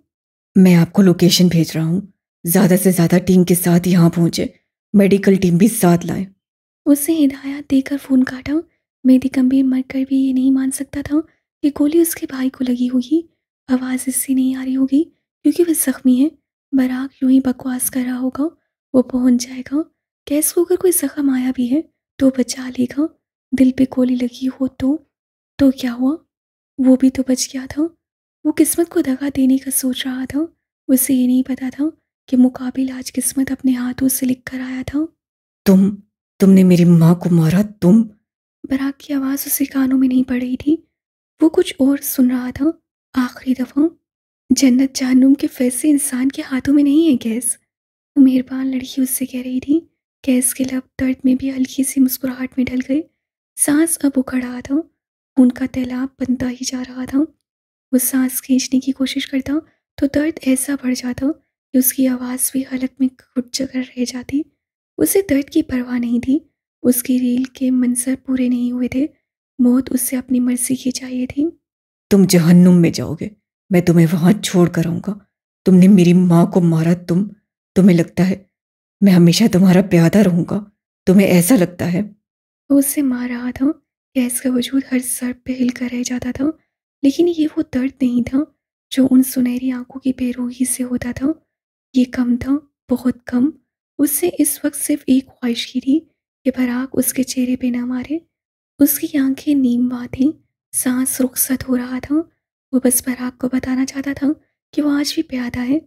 मैं आपको लोकेशन भेज रहा हूँ। ज़्यादा से ज़्यादा टीम के साथ यहाँ पहुँचे। मेडिकल टीम भी साथ लाएं। उसे हिदायत देकर फ़ोन काटा। मेरी गंभीर मरकर भी ये नहीं मान सकता था कि गोली उसके भाई को लगी होगी। आवाज़ इससे नहीं आ रही होगी क्योंकि वह ज़ख्मी है। बराक यूं ही बकवास कर रहा होगा, वो पहुंच जाएगा। गैस को अगर कोई ज़ख्म आया भी है तो बचा लेगा। दिल पे गोली लगी हो तो क्या हुआ? वो भी तो बच गया था। वो किस्मत को दगा देने का सोच रहा था। उसे ये नहीं पता था कि मुकाबिल आज किस्मत अपने हाथों से लिख कर आया था। तुम तुमने मेरी माँ को मारा, तुम? बराक की आवाज़ उसे कानों में नहीं पड़ रही थी। वो कुछ और सुन रहा था। आखिरी दफ़ा। जन्नत जहन्नुम के फैसले इंसान के हाथों में नहीं है गैस। वो मेहरबान लड़की उससे कह रही थी। गैस के लब दर्द में भी हल्की सी मुस्कुराहट में ढल गए। सांस अब उखड़ रहा था। खून का तैलाब बनता ही जा रहा था। वो सांस खींचने की कोशिश करता तो दर्द ऐसा बढ़ जाता कि उसकी आवाज़ भी हलक में घुट कर रह जाती। उसे दर्द की परवाह नहीं थी। उसकी रील के मंजर पूरे नहीं हुए थे। मौत उससे अपनी मर्जी की चाहिए थी। तुम जहन्नुम में जाओगे, मैं तुम्हें वहां छोड़ कर आऊंगा। तुमने मेरी माँ को मारा, तुम्हें लगता है मैं हमेशा तुम्हारा प्यादा रहूंगा? तुम्हें ऐसा लगता है? वो उससे मार रहा था। गैस का वजूद हर सर पे हिल कर रह जाता था। लेकिन ये वो दर्द नहीं था जो उन सुनहरी आंखों की बेरुखी से होता था। ये कम था, बहुत कम। उससे इस वक्त सिर्फ एक ख्वाहिश की थी कि बराक उसके चेहरे पे ना मारे। उसकी आंखें नीमवा थीं, सांस रुखसत हो रहा था। वो बस बराक को बताना चाहता था कि वो आज भी प्यादा है,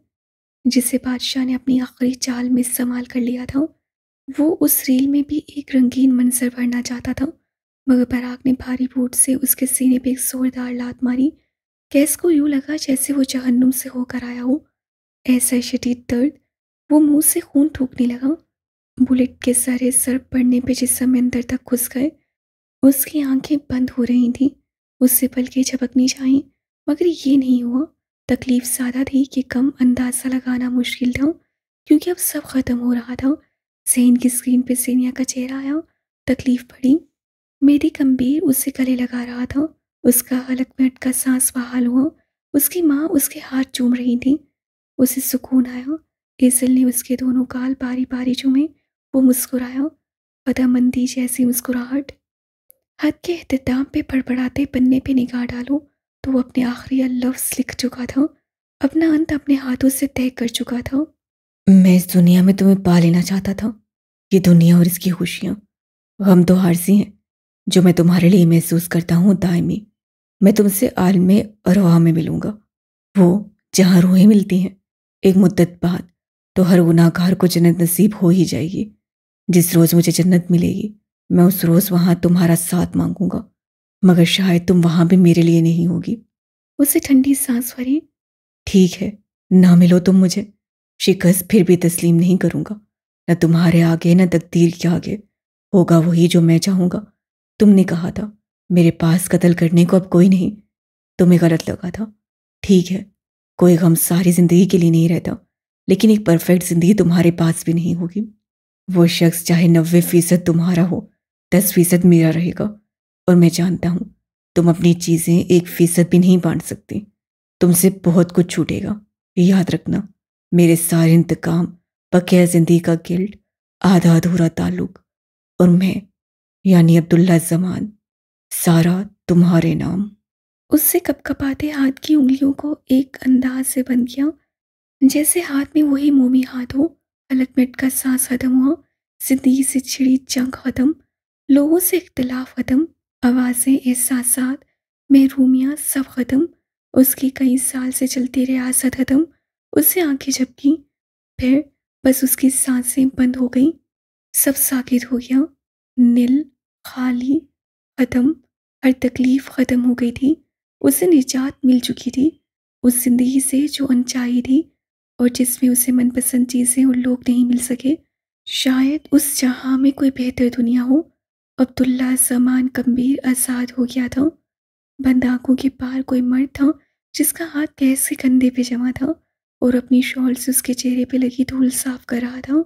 जिसे बादशाह ने अपनी आखिरी चाल में इस्तेमाल कर लिया था। वो उस रील में भी एक रंगीन मंजर भरना चाहता था, मगर बराक ने भारी बूट से उसके सीने पे एक जोरदार लात मारी। गैस को यूं लगा जैसे वो जहन्नुम से होकर आया हो। ऐसा शदीद दर्द, वो मुंह से खून थूकने लगा। बुलेट के सरे सर पड़ने पे जिस्म में अंदर तक घुस गए। उसकी आंखें बंद हो रही थीं। उससे पलकें झपकनी चाहीं, मगर ये नहीं हुआ। तकलीफ ज़्यादा थी कि कम अंदाज़ा लगाना मुश्किल था, क्योंकि अब सब ख़त्म हो रहा था। ज़हन की स्क्रीन पे सेनिया का चेहरा आया। तकलीफ बढ़ी। मेरी गंभीर उसे गले लगा रहा था। उसका हलक में अटका सांस बहाल हुआ। उसकी माँ उसके हाथ चूम रही थी। उसे सुकून आया। एसल ने उसके दोनों गाल बारी बारी चूमे। वो मुस्कुराया। अदामंदी जैसी मुस्कुराहट। हद के अख्ताम पे बड़बड़ाते पन्ने पे निगाह डालो तो वो अपने आखिरी लफ्ज़ लिख चुका था। अपना अंत अपने हाथों से तय कर चुका था। मैं इस दुनिया में तुम्हें पा लेना चाहता था। ये दुनिया और इसकी खुशियाँ, गम तो आरज़ी हैं जो मैं तुम्हारे लिए महसूस करता हूँ दायमी। मैं तुमसे आलमे अरवाह में मिलूँगा, वो जहाँ रूहें मिलती हैं। एक मुद्दत बाद तो हर गुनाहगार को जन्नत नसीब हो ही जाएगी। जिस रोज़ मुझे जन्नत मिलेगी, मैं उस रोज़ वहाँ तुम्हारा साथ मांगूंगा, मगर शायद तुम वहाँ भी मेरे लिए नहीं होगी। उसे ठंडी सांस भरी। ठीक है, ना मिलो तुम मुझे, शिकस्त फिर भी तस्लीम नहीं करूँगा। न तुम्हारे आगे न तकदीर के आगे। होगा वही जो मैं चाहूँगा। तुमने कहा था मेरे पास कत्ल करने को अब कोई नहीं। तुम्हें गलत लगा था। ठीक है, कोई गम सारी ज़िंदगी के लिए नहीं रहता, लेकिन एक परफेक्ट ज़िंदगी तुम्हारे पास भी नहीं होगी। वो शख्स चाहे 90% तुम्हारा हो, 10% मेरा रहेगा। और मैं जानता हूँ तुम अपनी चीज़ें 1% भी नहीं बांट सकती। तुमसे बहुत कुछ छूटेगा। याद रखना, मेरे सारे इंतकाम, बकिया ज़िंदगी का गिल्ट, आधा अधूरा ताल्लुक और मैं यानी अब्दुल्ला जमान, सारा तुम्हारे नाम। उससे कपकपाते हाथ की उंगलियों को एक अंदाज से बंद किया, जैसे हाथ में वही मोमी हाथ हो। पलक मिनट का सांस खत्म हुआ। जिंदगी से छिड़ी जंग खत्म। लोगों से इख्तिलाफ खत्म। आवाज़ें, एहसासात, महरूमियाँ सब खत्म। उसकी कई साल से चलती रियासत खत्म। उससे आंखें झपकी, फिर बस उसकी सांसें बंद हो गईं। सब साकित हो गया। नील, खाली, खत्म। हर तकलीफ खत्म हो गई थी। उसे निजात मिल चुकी थी उस जिंदगी से जो अनचाही थी और जिसमें उसे मनपसंद चीज़ें और लोग नहीं मिल सके। शायद उस जहां में कोई बेहतर दुनिया हो। अब्दुल्ला जमान गंभीर आज़ाद हो गया था। बंद आंखों के पार कोई मर्द था जिसका हाथ गैस के कंधे पे जमा था और अपनी शॉल से उसके चेहरे पे लगी धूल साफ कर रहा था।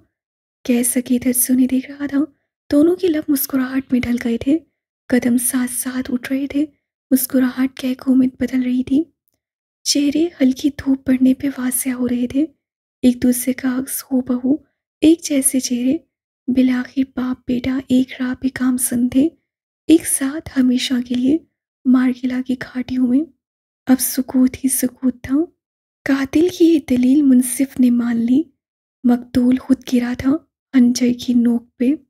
कह सके दृश्य उन्हें देख रहा था। दोनों के लब मुस्कुराहट में ढल गए थे, कदम साथ साथ उठ रहे थे, मुस्कुराहट कैकों में बदल रही थी। चेहरे हल्की धूप पड़ने पे वासिया हो रहे थे, एक दूसरे का अक्स हूबहू, एक जैसे चेहरे। बिलाखिर बाप बेटा एक राह पे गामसन थे, एक साथ हमेशा के लिए मारगिला की घाटियों में। अब सुकूत ही सुकूत था। कातिल की ये दलील मुंसिफ ने मान ली। मकतूल खुद गिरा था खंजर की नोक पे।